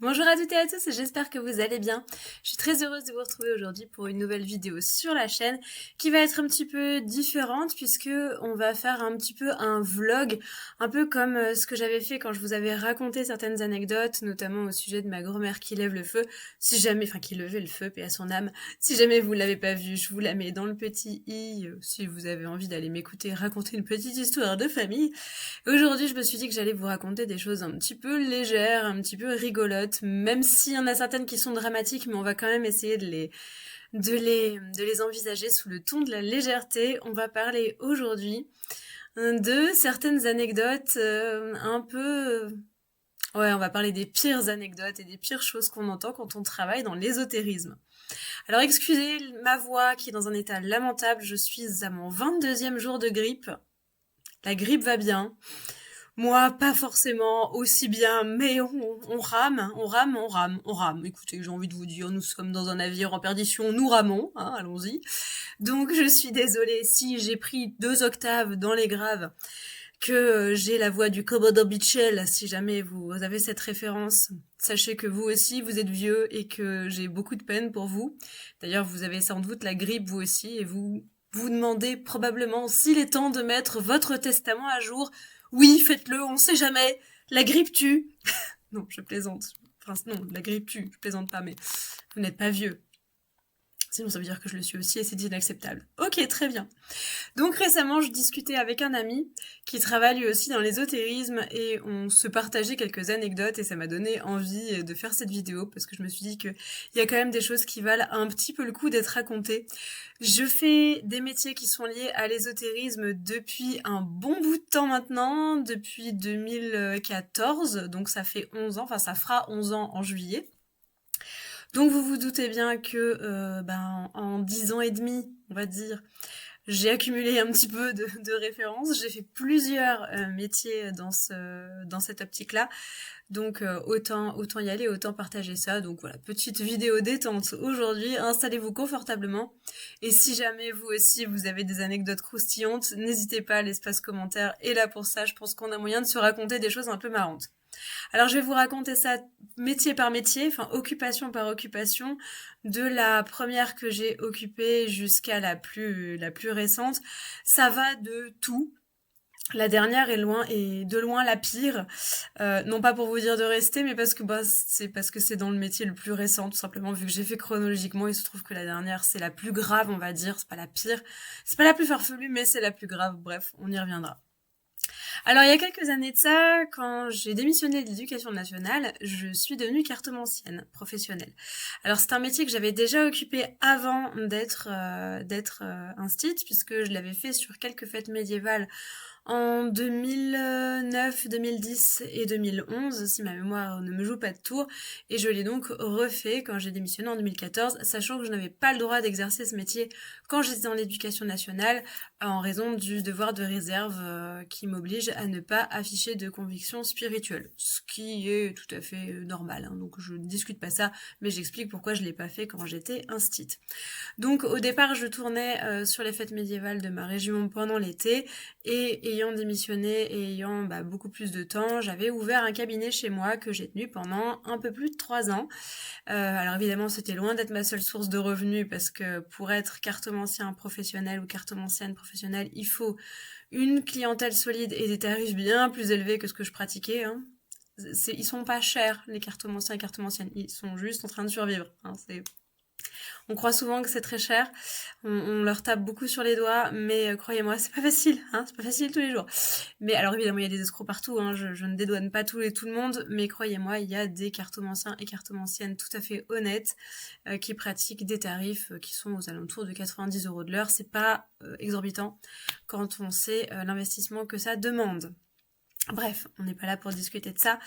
Bonjour à toutes et à tous, j'espère que vous allez bien. Je suis très heureuse de vous retrouver aujourd'hui pour une nouvelle vidéo sur la chaîne qui va être un petit peu différente puisque on va faire un petit peu un vlog, un peu comme ce que j'avais fait quand je vous avais raconté certaines anecdotes, notamment au sujet de ma grand-mère qui lève le feu. Si jamais, enfin qui levait le feu, paix à son âme. Si jamais vous l'avez pas vu, je vous la mets dans le petit i si vous avez envie d'aller m'écouter raconter une petite histoire de famille. Aujourd'hui, je me suis dit que j'allais vous raconter des choses un petit peu légères, un petit peu rigolotes, même s'il y en a certaines qui sont dramatiques, mais on va quand même essayer de les envisager sous le ton de la légèreté. On va parler aujourd'hui de certaines anecdotes un peu... Ouais, on va parler des pires anecdotes et des pires choses qu'on entend quand on travaille dans l'ésotérisme. Alors excusez ma voix qui est dans un état lamentable, je suis à mon 22e jour de grippe. La grippe va bien. Moi, pas forcément aussi bien, mais on rame, on rame, on rame, on rame. Écoutez, j'ai envie de vous dire, nous sommes dans un navire en perdition, nous ramons, hein, allons-y. Donc je suis désolée si j'ai pris 2 octaves dans les graves, que j'ai la voix du Komodo Mitchell, si jamais vous avez cette référence. Sachez que vous aussi, vous êtes vieux et que j'ai beaucoup de peine pour vous. D'ailleurs, vous avez sans doute la grippe, vous aussi, et vous demandez probablement s'il est temps de mettre votre testament à jour. Oui, faites-le, on sait jamais. La grippe tue. Non, je plaisante. Enfin, non, la grippe tue, je plaisante pas, mais vous n'êtes pas vieux. Sinon, ça veut dire que je le suis aussi et c'est inacceptable. Ok, très bien. Donc récemment, je discutais avec un ami qui travaille lui aussi dans l'ésotérisme et on se partageait quelques anecdotes et ça m'a donné envie de faire cette vidéo parce que je me suis dit qu'il y a quand même des choses qui valent un petit peu le coup d'être racontées. Je fais des métiers qui sont liés à l'ésotérisme depuis un bon bout de temps maintenant, depuis 2014, donc ça fait 11 ans, enfin ça fera 11 ans en juillet. Donc vous vous doutez bien que en 10 ans et demi, on va dire, j'ai accumulé un petit peu de références. J'ai fait plusieurs métiers dans cette optique-là. Donc autant y aller, autant partager ça. Donc voilà, petite vidéo détente aujourd'hui. Installez-vous confortablement. Et si jamais vous aussi vous avez des anecdotes croustillantes, n'hésitez pas, l'espace commentaire est là pour ça. Je pense qu'on a moyen de se raconter des choses un peu marrantes. Alors je vais vous raconter ça métier par métier, enfin occupation par occupation, de la première que j'ai occupée jusqu'à la plus récente. Ça va de tout. La dernière est de loin la pire. Non pas pour vous dire de rester, mais parce que c'est dans le métier le plus récent, tout simplement, vu que j'ai fait chronologiquement, il se trouve que la dernière, c'est la plus grave, on va dire, c'est pas la pire. C'est pas la plus farfelue, mais c'est la plus grave, bref, on y reviendra. Alors, il y a quelques années de ça, quand j'ai démissionné de l'éducation nationale, je suis devenue cartomancienne professionnelle. Alors, c'est un métier que j'avais déjà occupé avant d'être instite, puisque je l'avais fait sur quelques fêtes médiévales en 2009, 2010 et 2011, si ma mémoire ne me joue pas de tour, et je l'ai donc refait quand j'ai démissionné en 2014, sachant que je n'avais pas le droit d'exercer ce métier quand j'étais dans l'éducation nationale, en raison du devoir de réserve qui m'oblige à ne pas afficher de conviction spirituelle, ce qui est tout à fait normal, hein, donc je ne discute pas ça, mais j'explique pourquoi je l'ai pas fait quand j'étais instite. Donc au départ, je tournais sur les fêtes médiévales de ma région pendant l'été et ayant démissionné et ayant beaucoup plus de temps, j'avais ouvert un cabinet chez moi que j'ai tenu pendant un peu plus de 3 ans. Alors évidemment, c'était loin d'être ma seule source de revenus parce que pour être cartomancien professionnel ou cartomancienne professionnelle, il faut une clientèle solide et des tarifs bien plus élevés que ce que je pratiquais, hein. Ils sont pas chers, les cartomanciens et cartomanciennes. Ils sont juste en train de survivre, hein. On croit souvent que c'est très cher, on leur tape beaucoup sur les doigts, mais croyez-moi, c'est pas facile, hein, c'est pas facile tous les jours. Mais alors évidemment, il y a des escrocs partout, hein, je ne dédouane pas tout le monde, mais croyez-moi, il y a des cartomanciens et cartomanciennes tout à fait honnêtes qui pratiquent des tarifs qui sont aux alentours de 90 € de l'heure. C'est pas exorbitant quand on sait l'investissement que ça demande. Bref, on n'est pas là pour discuter de ça.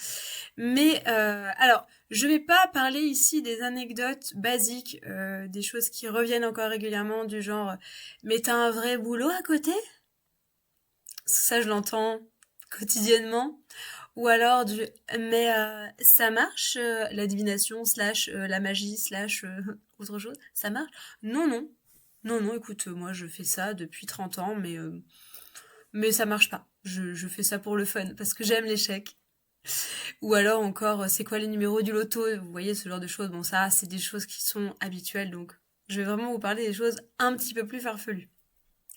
Mais alors, je vais pas parler ici des anecdotes basiques, des choses qui reviennent encore régulièrement du genre mais t'as un vrai boulot à côté? Ça, je l'entends quotidiennement. Ou alors du mais ça marche la divination slash la magie slash autre chose, ça marche? Non, non. Non, non, écoute, moi je fais ça depuis 30 ans, mais ça marche pas. Je fais ça pour le fun, parce que j'aime l'échec. Ou alors encore, c'est quoi les numéros du loto? Vous voyez, ce genre de choses. Bon, ça, c'est des choses qui sont habituelles, donc je vais vraiment vous parler des choses un petit peu plus farfelues.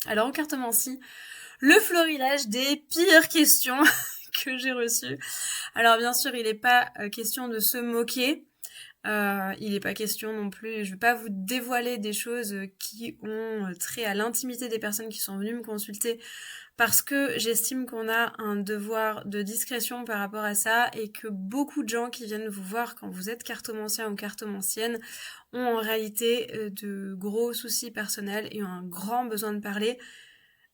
Alors, en cartomancie, le florilège des pires questions que j'ai reçues. Alors, bien sûr, il n'est pas question de se moquer. Il n'est pas question non plus, je ne vais pas vous dévoiler des choses qui ont trait à l'intimité des personnes qui sont venues me consulter parce que j'estime qu'on a un devoir de discrétion par rapport à ça et que beaucoup de gens qui viennent vous voir quand vous êtes cartomancien ou cartomancienne ont en réalité de gros soucis personnels et ont un grand besoin de parler.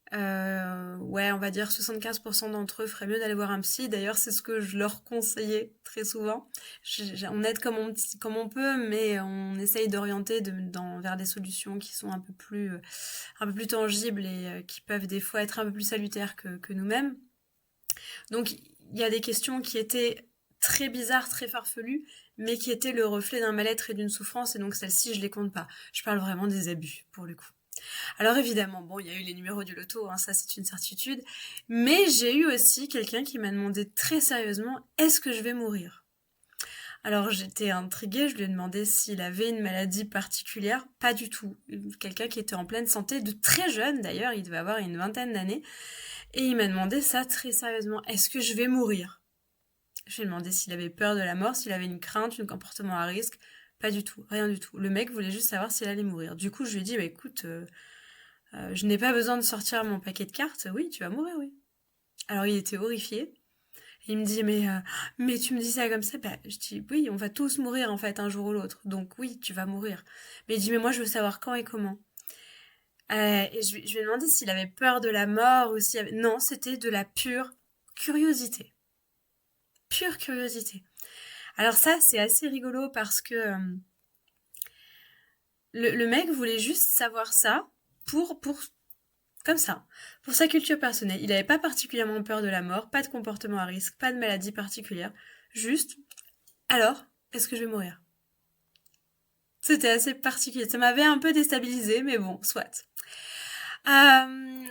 Ouais, on va dire 75% d'entre eux feraient mieux d'aller voir un psy. D'ailleurs, c'est ce que je leur conseillais très souvent. On aide comme on peut, mais on essaye d'orienter vers des solutions qui sont un peu plus tangibles et qui peuvent des fois être un peu plus salutaires que nous-mêmes. Donc, il y a des questions qui étaient très bizarres, très farfelues, mais qui étaient le reflet d'un mal-être et d'une souffrance, et donc celles-ci, je les compte pas. Je parle vraiment des abus, pour le coup. Alors évidemment, bon, il y a eu les numéros du loto, hein, ça c'est une certitude, mais j'ai eu aussi quelqu'un qui m'a demandé très sérieusement, est-ce que je vais mourir? Alors j'étais intriguée, je lui ai demandé s'il avait une maladie particulière, pas du tout. Quelqu'un qui était en pleine santé, de très jeune d'ailleurs, il devait avoir une vingtaine d'années, et il m'a demandé ça très sérieusement, est-ce que je vais mourir? Je lui ai demandé s'il avait peur de la mort, s'il avait une crainte, un comportement à risque, pas du tout, rien du tout. Le mec voulait juste savoir s'il allait mourir. Du coup je lui ai dit, bah écoute... je n'ai pas besoin de sortir mon paquet de cartes. Oui, tu vas mourir, oui. Alors il était horrifié. Il me dit, mais tu me dis ça comme ça? Bah, je dis, oui, on va tous mourir en fait un jour ou l'autre. Donc oui, tu vas mourir. Mais il dit, mais moi je veux savoir quand et comment. Et je lui ai demandé s'il avait peur de la mort ou s'il avait... Non, c'était de la pure curiosité. Pure curiosité. Alors ça, c'est assez rigolo parce que le mec voulait juste savoir ça pour comme ça, pour sa culture personnelle. Il n'avait pas particulièrement peur de la mort, pas de comportement à risque, pas de maladie particulière. Juste, alors, est-ce que je vais mourir? C'était assez particulier. Ça m'avait un peu déstabilisée, mais bon, soit. Euh,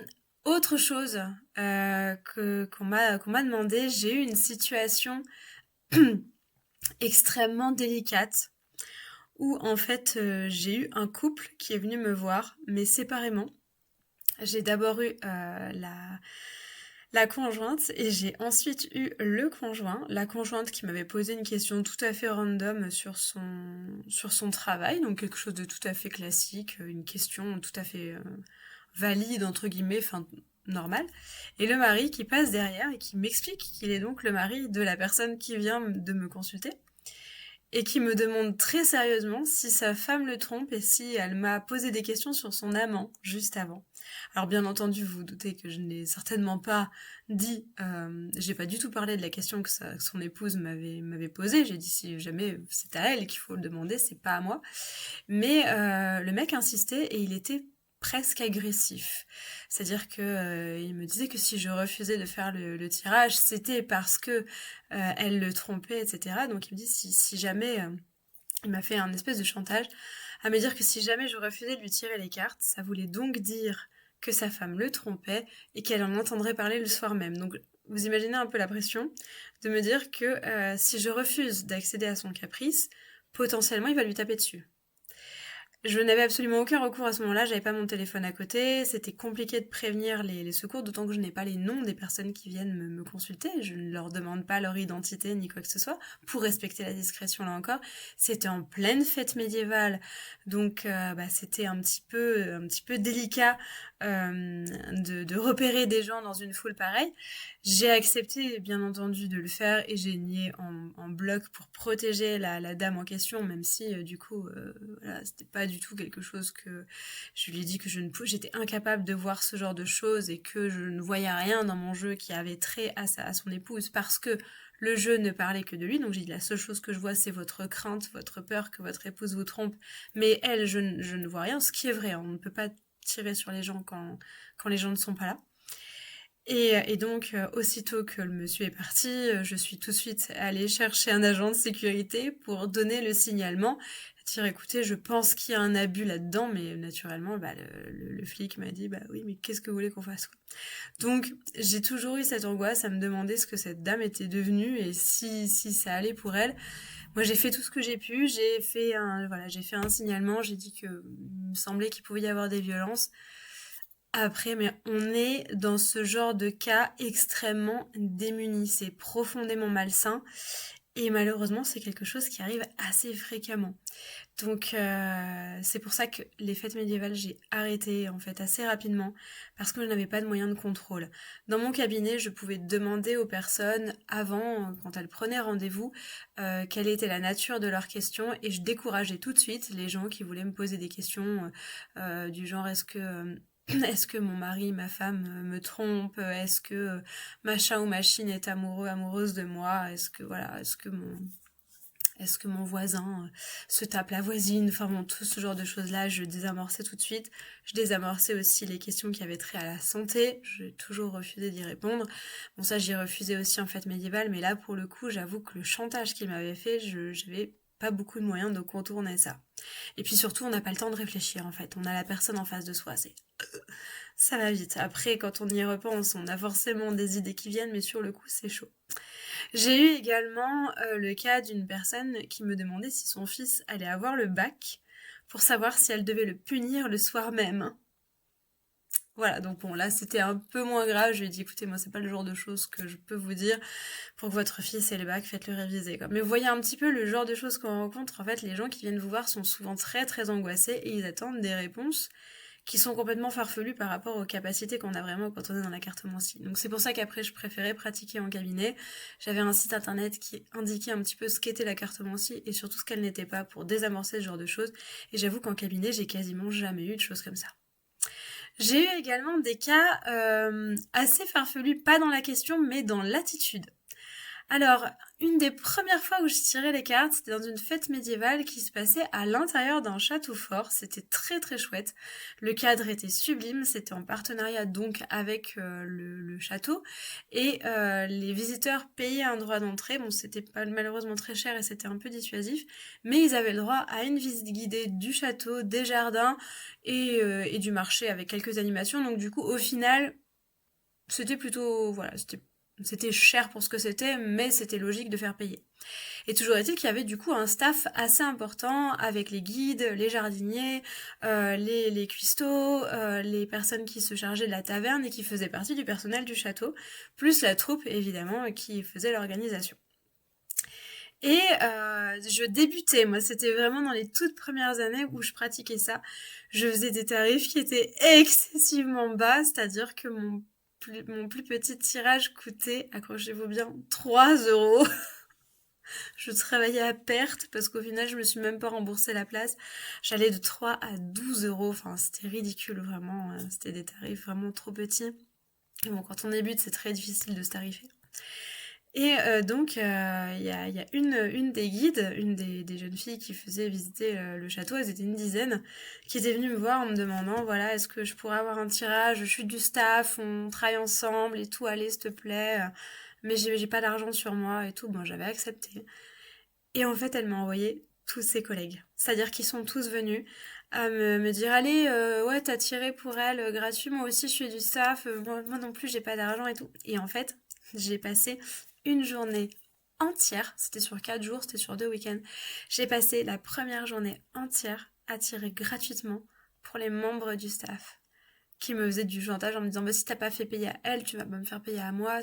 Autre chose qu'on m'a demandé, j'ai eu une situation extrêmement délicate où en fait j'ai eu un couple qui est venu me voir, mais séparément. J'ai d'abord eu la conjointe et j'ai ensuite eu le conjoint, la conjointe qui m'avait posé une question tout à fait random sur son travail, donc quelque chose de tout à fait classique, une question tout à fait valide entre guillemets, enfin normale, et le mari qui passe derrière et qui m'explique qu'il est donc le mari de la personne qui vient de me consulter et qui me demande très sérieusement si sa femme le trompe et si elle m'a posé des questions sur son amant juste avant. Alors bien entendu, vous vous doutez que je n'ai certainement pas dit, j'ai pas du tout parlé de la question que son épouse m'avait posée. J'ai dit si jamais c'est à elle qu'il faut le demander, c'est pas à moi. Mais le mec insistait et il était presque agressif. C'est-à-dire que il me disait que si je refusais de faire le tirage, c'était parce que elle le trompait, etc. Donc il me dit si jamais il m'a fait un espèce de chantage à me dire que si jamais je refusais de lui tirer les cartes, ça voulait donc dire que sa femme le trompait et qu'elle en entendrait parler le soir même. Donc vous imaginez un peu la pression de me dire que si je refuse d'accéder à son caprice, potentiellement il va lui taper dessus. Je n'avais absolument aucun recours à ce moment-là, j'avais pas mon téléphone à côté, c'était compliqué de prévenir les secours, d'autant que je n'ai pas les noms des personnes qui viennent me consulter, je ne leur demande pas leur identité ni quoi que ce soit, pour respecter la discrétion là encore. C'était en pleine fête médiévale, donc c'était un petit peu délicat de repérer des gens dans une foule pareille. J'ai accepté bien entendu de le faire et j'ai nié en bloc pour protéger la dame en question, même si du coup voilà, c'était pas du tout quelque chose que je lui ai dit que j'étais incapable de voir ce genre de choses et que je ne voyais rien dans mon jeu qui avait trait à son épouse parce que le jeu ne parlait que de lui. Donc j'ai dit la seule chose que je vois c'est votre crainte, votre peur que votre épouse vous trompe, mais elle je ne vois rien, ce qui est vrai, on ne peut pas tirer sur les gens quand les gens ne sont pas là. Et donc, aussitôt que le monsieur est parti, je suis tout de suite allée chercher un agent de sécurité pour donner le signalement. Dire, écoutez, je pense qu'il y a un abus là-dedans, mais naturellement, bah, le flic m'a dit, bah oui, mais qu'est-ce que vous voulez qu'on fasse, quoi. Donc, j'ai toujours eu cette angoisse à me demander ce que cette dame était devenue et si ça allait pour elle. Moi, j'ai fait tout ce que j'ai pu, j'ai fait un signalement, j'ai dit que il me semblait qu'il pouvait y avoir des violences. Après, mais on est dans ce genre de cas extrêmement démuni, c'est profondément malsain et malheureusement, c'est quelque chose qui arrive assez fréquemment. Donc, c'est pour ça que les fêtes médiévales, j'ai arrêté en fait assez rapidement parce que je n'avais pas de moyens de contrôle. Dans mon cabinet, je pouvais demander aux personnes avant, quand elles prenaient rendez-vous, quelle était la nature de leurs questions et je décourageais tout de suite les gens qui voulaient me poser des questions du genre est-ce que mon mari, ma femme me trompe? Est-ce que machin ou machine est amoureuse de moi? Est-ce que mon voisin se tape la voisine? Enfin bon, tout ce genre de choses-là, je désamorçais tout de suite. Je désamorçais aussi les questions qui avaient trait à la santé. J'ai toujours refusé d'y répondre. Bon, ça, j'ai refusé aussi en fête médiévale, mais là, pour le coup, j'avoue que le chantage qu'il m'avait fait, j'avais pas beaucoup de moyens de contourner ça. Et puis surtout, on n'a pas le temps de réfléchir, en fait. On a la personne en face de soi, ça va vite. Après, quand on y repense, on a forcément des idées qui viennent, mais sur le coup, c'est chaud. J'ai eu également le cas d'une personne qui me demandait si son fils allait avoir le bac pour savoir si elle devait le punir le soir même. Voilà, donc bon, là c'était un peu moins grave. Je lui ai dit, écoutez, moi c'est pas le genre de choses que je peux vous dire. Pour que votre fils ait le bac, faites-le réviser, quoi. Mais vous voyez un petit peu le genre de choses qu'on rencontre. En fait, les gens qui viennent vous voir sont souvent très très angoissés et ils attendent des réponses qui sont complètement farfelus par rapport aux capacités qu'on a vraiment quand on est dans la cartomancie. Donc c'est pour ça qu'après je préférais pratiquer en cabinet. J'avais un site internet qui indiquait un petit peu ce qu'était la cartomancie et surtout ce qu'elle n'était pas pour désamorcer ce genre de choses. Et j'avoue qu'en cabinet, j'ai quasiment jamais eu de choses comme ça. J'ai eu également des cas assez farfelus, pas dans la question, mais dans l'attitude. Alors, une des premières fois où je tirais les cartes, c'était dans une fête médiévale qui se passait à l'intérieur d'un château fort. C'était très très chouette. Le cadre était sublime. C'était en partenariat donc avec le château. Et les visiteurs payaient un droit d'entrée. Bon, c'était pas malheureusement très cher et c'était un peu dissuasif. Mais ils avaient le droit à une visite guidée du château, des jardins et du marché avec quelques animations. Donc du coup, au final, c'était plutôt... Voilà, c'était cher pour ce que c'était, mais c'était logique de faire payer. Et toujours est-il qu'il y avait du coup un staff assez important avec les guides, les jardiniers, les cuistots, les personnes qui se chargeaient de la taverne et qui faisaient partie du personnel du château, plus la troupe évidemment qui faisait l'organisation. Et je débutais, moi c'était vraiment dans les toutes premières années où je pratiquais ça. Je faisais des tarifs qui étaient excessivement bas, c'est-à-dire que mon plus petit tirage coûtait, accrochez-vous bien, 3 €. Je travaillais à perte parce qu'au final, je me suis même pas remboursé la place. J'allais de 3 à 12 €. Enfin, c'était ridicule, vraiment. C'était des tarifs vraiment trop petits. Et bon, quand on débute, c'est très difficile de se tarifer. Et donc, il y a une des guides, une des jeunes filles qui faisait visiter le château, elles étaient une dizaine, qui étaient venues me voir en me demandant, voilà, est-ce que je pourrais avoir un tirage? Je suis du staff, on travaille ensemble et tout, allez, s'il te plaît. Mais j'ai pas d'argent sur moi et tout. Bon, j'avais accepté. Et en fait, elle m'a envoyé tous ses collègues. C'est-à-dire qu'ils sont tous venus à me dire, allez, ouais, t'as tiré pour elle gratuit, moi aussi je suis du staff, moi non plus j'ai pas d'argent et tout. Et en fait, j'ai passé une journée entière, c'était sur 4 jours, c'était sur 2 week-ends, j'ai passé la première journée entière à tirer gratuitement pour les membres du staff qui me faisaient du chantage en me disant, bah, si t'as pas fait payer à elle, tu vas pas me faire payer à moi.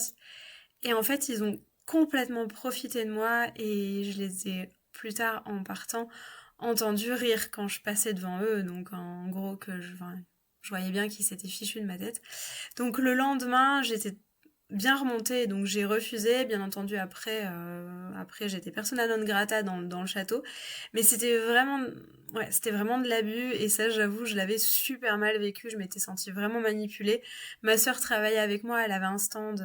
Et en fait, ils ont complètement profité de moi et je les ai plus tard en partant entendu rire quand je passais devant eux. Donc en gros que je voyais bien qu'ils s'étaient fichus de ma tête. Donc le lendemain, j'étais bien remontée, donc j'ai refusé. Bien entendu, après j'étais persona non grata dans le château. Mais c'était vraiment... Ouais, c'était vraiment de l'abus et ça, j'avoue, je l'avais super mal vécu. Je m'étais sentie vraiment manipulée. Ma sœur travaillait avec moi, elle avait un stand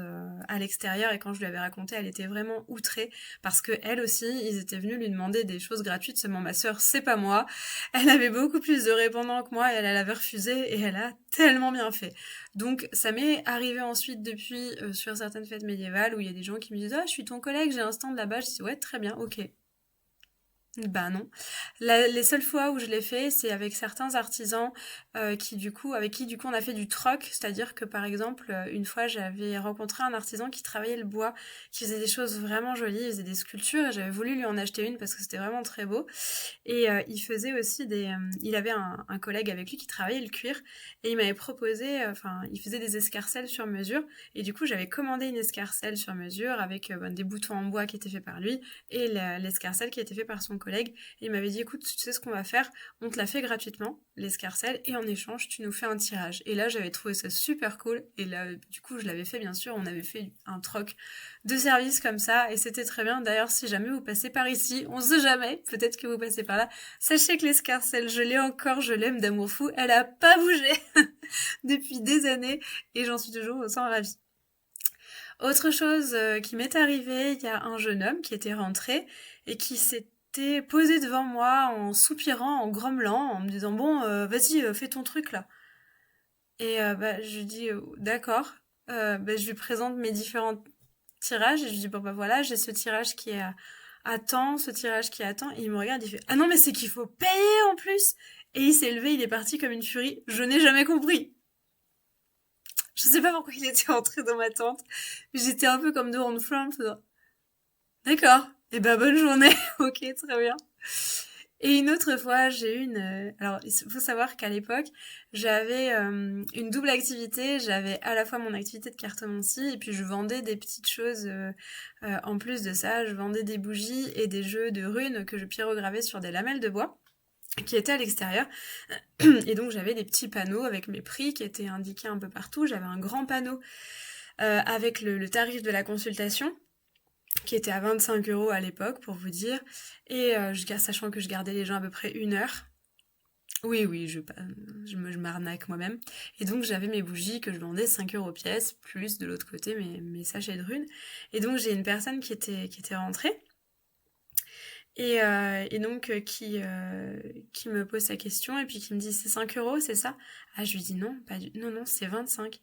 à l'extérieur et quand je lui avais raconté, elle était vraiment outrée parce que elle aussi, ils étaient venus lui demander des choses gratuites. Seulement ma sœur, c'est pas moi. Elle avait beaucoup plus de répondants que moi et elle avait refusé et elle a tellement bien fait. Donc ça m'est arrivé ensuite depuis sur certaines fêtes médiévales où il y a des gens qui me disent «Ah, je suis ton collègue, j'ai un stand là-bas». Je dis «Ouais, très bien, ok». Bah non. Les seules fois où je l'ai fait, c'est avec certains artisans avec qui du coup on a fait du troc, c'est-à-dire que par exemple une fois j'avais rencontré un artisan qui travaillait le bois, qui faisait des choses vraiment jolies, il faisait des sculptures et j'avais voulu lui en acheter une parce que c'était vraiment très beau. Et il faisait aussi il avait un collègue avec lui qui travaillait le cuir et il m'avait proposé, enfin il faisait des escarcelles sur mesure et du coup j'avais commandé une escarcelle sur mesure avec des boutons en bois qui étaient faits par lui et l'escarcelle qui était fait par son collègue. Et il m'avait dit écoute, tu sais ce qu'on va faire, on te la fait gratuitement, l'escarcelle, et en échange tu nous fais un tirage. Et là j'avais trouvé ça super cool et là du coup je l'avais fait bien sûr, on avait fait un troc de service comme ça et c'était très bien. D'ailleurs si jamais vous passez par ici, on sait jamais, peut-être que vous passez par là, sachez que l'escarcelle je l'ai encore, je l'aime d'amour fou, elle a pas bougé depuis des années et j'en suis toujours autant ravie. Autre chose qui m'est arrivée, il y a un jeune homme qui était rentré et qui s'était posé devant moi en soupirant, en grommelant, en me disant bon, vas-y, fais ton truc là. Et bah, je lui dis d'accord. Bah, je lui présente mes différents tirages et je lui dis bon bah voilà, j'ai ce tirage qui est à temps, ce tirage qui est à temps. Et il me regarde, il fait ah non mais c'est qu'il faut payer en plus. Et il s'est levé, il est parti comme une furie. Je n'ai jamais compris. Je sais pas pourquoi il était entré dans ma tente. Mais j'étais un peu comme devant une flamme. D'accord. Et ben bonne journée. Ok, très bien. Et une autre fois, j'ai eu alors, il faut savoir qu'à l'époque, j'avais une double activité. J'avais à la fois mon activité de cartomancie et puis je vendais des petites choses en plus de ça. Je vendais des bougies et des jeux de runes que je pyrogravais sur des lamelles de bois qui étaient à l'extérieur. Et donc j'avais des petits panneaux avec mes prix qui étaient indiqués un peu partout. J'avais un grand panneau avec le tarif de la consultation qui était à 25 € à l'époque, pour vous dire. Et sachant que je gardais les gens à peu près 1 heure. Oui, oui, je m'arnaque moi-même. Et donc j'avais mes bougies que je vendais 5 € pièce, plus de l'autre côté mes sachets de runes. Et donc j'ai une personne qui était rentrée. Et donc qui me pose sa question et puis qui me dit c'est 5 €, c'est ça? Ah, je lui dis non, non, non, c'est 25.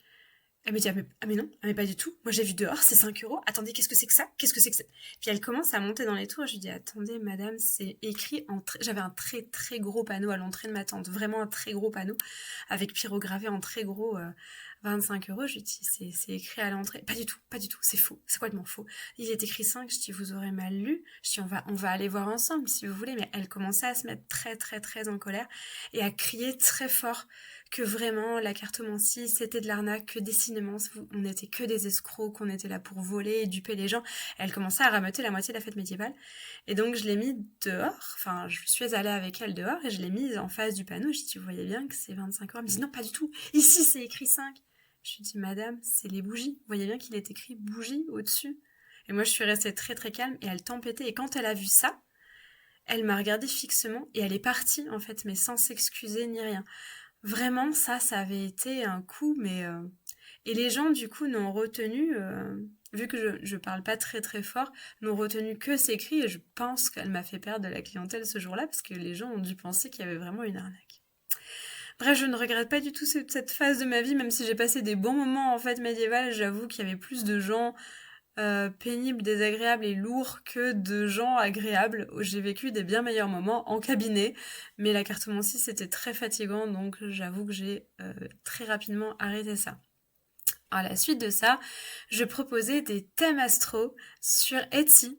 Elle me dit ah mais non, ah mais pas du tout. Moi j'ai vu dehors, c'est 5 €. Attendez, qu'est-ce que c'est que ça? Qu'est-ce que c'est que ça? Puis elle commence à monter dans les tours. Je lui dis attendez madame, c'est écrit j'avais un très très gros panneau à l'entrée de ma tente, vraiment un très gros panneau avec pyrogravé en très gros 25 €. Je lui dis c'est écrit à l'entrée. Pas du tout, pas du tout, c'est faux, c'est complètement faux. Il est écrit 5. Je dis vous aurez mal lu. Je dis on va aller voir ensemble si vous voulez. Mais elle commençait à se mettre très très très en colère et à crier très fort que vraiment la cartomancie c'était de l'arnaque, que décidément on n'était que des escrocs, qu'on était là pour voler et duper les gens. Elle commençait à rameuter la moitié de la fête médiévale et donc je l'ai mis dehors, enfin je suis allée avec elle dehors et je l'ai mise en face du panneau. Je dis vous voyez bien que c'est 25 €. Elle me dit non pas du tout, ici c'est écrit 5. Je lui dis madame c'est les bougies, vous voyez bien qu'il est écrit bougie au-dessus. Et moi je suis restée très très calme et elle tempêtait et quand elle a vu ça, elle m'a regardée fixement et elle est partie en fait mais sans s'excuser ni rien. Vraiment, ça avait été un coup, mais et les gens, du coup, n'ont retenu, vu que je parle pas très très fort, n'ont retenu que ces cris, et je pense qu'elle m'a fait perdre de la clientèle ce jour-là, parce que les gens ont dû penser qu'il y avait vraiment une arnaque. Bref, je ne regrette pas du tout cette phase de ma vie, même si j'ai passé des bons moments en fête médiévale, j'avoue qu'il y avait plus de gens pénibles, désagréables et lourds que de gens agréables. J'ai vécu des bien meilleurs moments en cabinet, mais la cartomancie c'était très fatigant, donc j'avoue que j'ai très rapidement arrêté ça. À la suite de ça, je proposais des thèmes astro sur Etsy.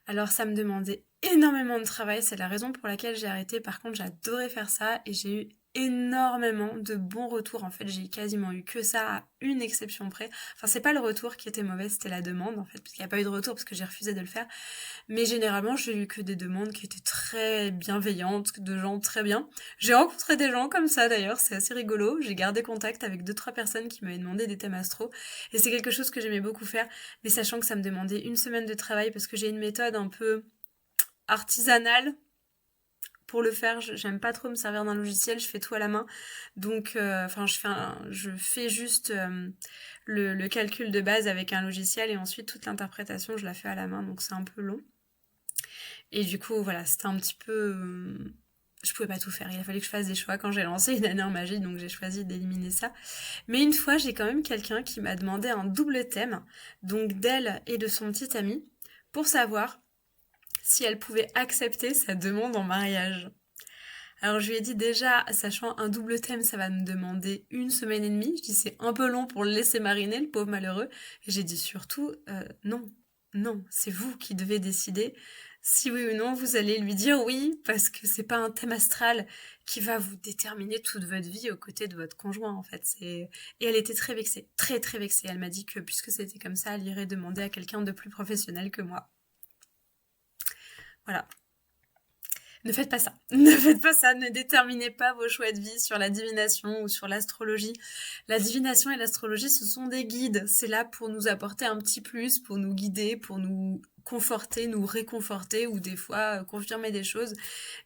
Alors ça me demandait énormément de travail, c'est la raison pour laquelle j'ai arrêté. Par contre, j'adorais faire ça et j'ai eu énormément de bons retours. En fait, j'ai quasiment eu que ça à une exception près. Enfin, c'est pas le retour qui était mauvais, c'était la demande en fait, parce qu'il n'y a pas eu de retour parce que j'ai refusé de le faire. Mais généralement, j'ai eu que des demandes qui étaient très bienveillantes, de gens très bien. J'ai rencontré des gens comme ça d'ailleurs, c'est assez rigolo. J'ai gardé contact avec 2-3 personnes qui m'avaient demandé des thèmes astro. Et c'est quelque chose que j'aimais beaucoup faire, mais sachant que ça me demandait une semaine de travail parce que j'ai une méthode un peu artisanale pour le faire, j'aime pas trop me servir d'un logiciel, je fais tout à la main. Donc, enfin, je fais juste le calcul de base avec un logiciel et ensuite toute l'interprétation, je la fais à la main, donc c'est un peu long. Et du coup, voilà, c'était un petit peu... je pouvais pas tout faire, il a fallu que je fasse des choix quand j'ai lancé une année en magie, donc j'ai choisi d'éliminer ça. Mais une fois, j'ai quand même quelqu'un qui m'a demandé un double thème, donc d'elle et de son petit ami, pour savoir si elle pouvait accepter sa demande en mariage. Alors je lui ai dit déjà, sachant un double thème, ça va me demander 1 semaine et demie. Je dis c'est un peu long pour le laisser mariner, le pauvre malheureux. Et j'ai dit surtout, non, non, c'est vous qui devez décider si oui ou non vous allez lui dire oui, parce que c'est pas un thème astral qui va vous déterminer toute votre vie aux côtés de votre conjoint en fait. Et elle était très vexée, très très vexée. Elle m'a dit que puisque c'était comme ça, elle irait demander à quelqu'un de plus professionnel que moi. Voilà. Ne faites pas ça. Ne faites pas ça. Ne déterminez pas vos choix de vie sur la divination ou sur l'astrologie. La divination et l'astrologie, ce sont des guides. C'est là pour nous apporter un petit plus, pour nous guider, pour nous conforter, nous réconforter ou des fois confirmer des choses.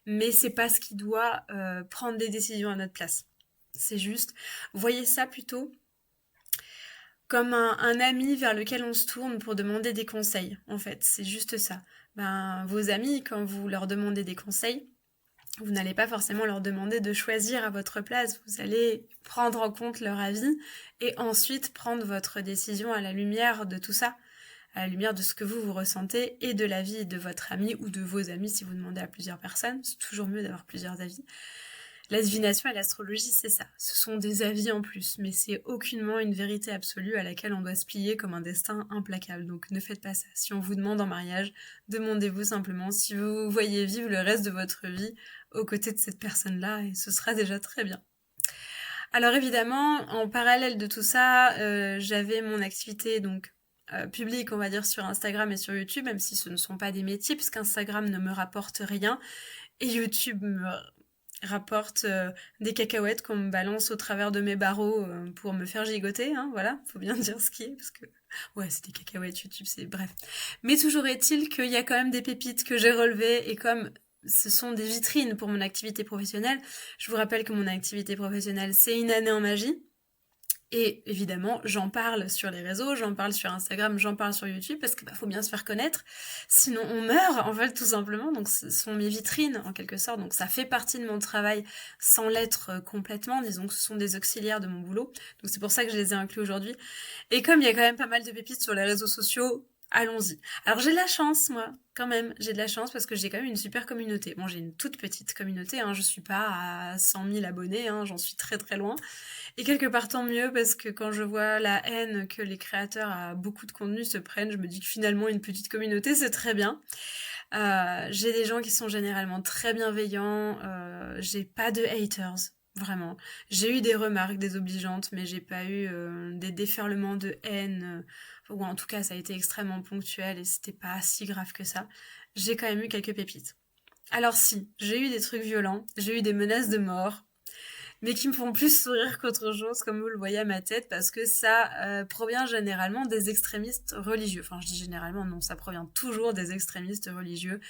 Mais c'est pas ce qui doit prendre des décisions à notre place. C'est juste, voyez ça plutôt comme un ami vers lequel on se tourne pour demander des conseils. En fait, c'est juste ça. Ben, vos amis, quand vous leur demandez des conseils, vous n'allez pas forcément leur demander de choisir à votre place, vous allez prendre en compte leur avis et ensuite prendre votre décision à la lumière de tout ça, à la lumière de ce que vous ressentez et de l'avis de votre ami ou de vos amis si vous demandez à plusieurs personnes, c'est toujours mieux d'avoir plusieurs avis. La divination et l'astrologie, c'est ça. Ce sont des avis en plus, mais c'est aucunement une vérité absolue à laquelle on doit se plier comme un destin implacable. Donc ne faites pas ça. Si on vous demande en mariage, demandez-vous simplement si vous voyez vivre le reste de votre vie aux côtés de cette personne-là, et ce sera déjà très bien. Alors évidemment, en parallèle de tout ça, j'avais mon activité donc publique, on va dire, sur Instagram et sur YouTube, même si ce ne sont pas des métiers, puisqu'Instagram ne me rapporte rien, et YouTube me rapporte des cacahuètes qu'on me balance au travers de mes barreaux pour me faire gigoter, hein, voilà, faut bien dire ce qui est, parce que ouais, c'est des cacahuètes YouTube, c'est bref. Mais toujours est-il qu'il y a quand même des pépites que j'ai relevées, et comme ce sont des vitrines pour mon activité professionnelle, je vous rappelle que mon activité professionnelle, c'est une année en magie, et évidemment, j'en parle sur les réseaux, j'en parle sur Instagram, j'en parle sur YouTube, parce qu'il faut bien se faire connaître, sinon on meurt, en fait, tout simplement. Donc ce sont mes vitrines, en quelque sorte, donc ça fait partie de mon travail sans l'être complètement, disons que ce sont des auxiliaires de mon boulot, donc c'est pour ça que je les ai inclus aujourd'hui. Et comme il y a quand même pas mal de pépites sur les réseaux sociaux, allons-y. Alors j'ai de la chance, moi, quand même, j'ai de la chance parce que j'ai quand même une super communauté. Bon, j'ai une toute petite communauté, hein, je suis pas à 100 000 abonnés, hein, j'en suis très très loin. Et quelque part tant mieux parce que quand je vois la haine que les créateurs à beaucoup de contenu se prennent, je me dis que finalement une petite communauté c'est très bien. J'ai des gens qui sont généralement très bienveillants, j'ai pas de haters, vraiment. J'ai eu des remarques désobligeantes, mais j'ai pas eu des déferlements de haine, ou en tout cas ça a été extrêmement ponctuel et c'était pas si grave que ça. J'ai quand même eu quelques pépites. Alors si, j'ai eu des trucs violents, j'ai eu des menaces de mort, mais qui me font plus sourire qu'autre chose, comme vous le voyez à ma tête, parce que ça provient généralement des extrémistes religieux. Enfin, je dis généralement, non, ça provient toujours des extrémistes religieux.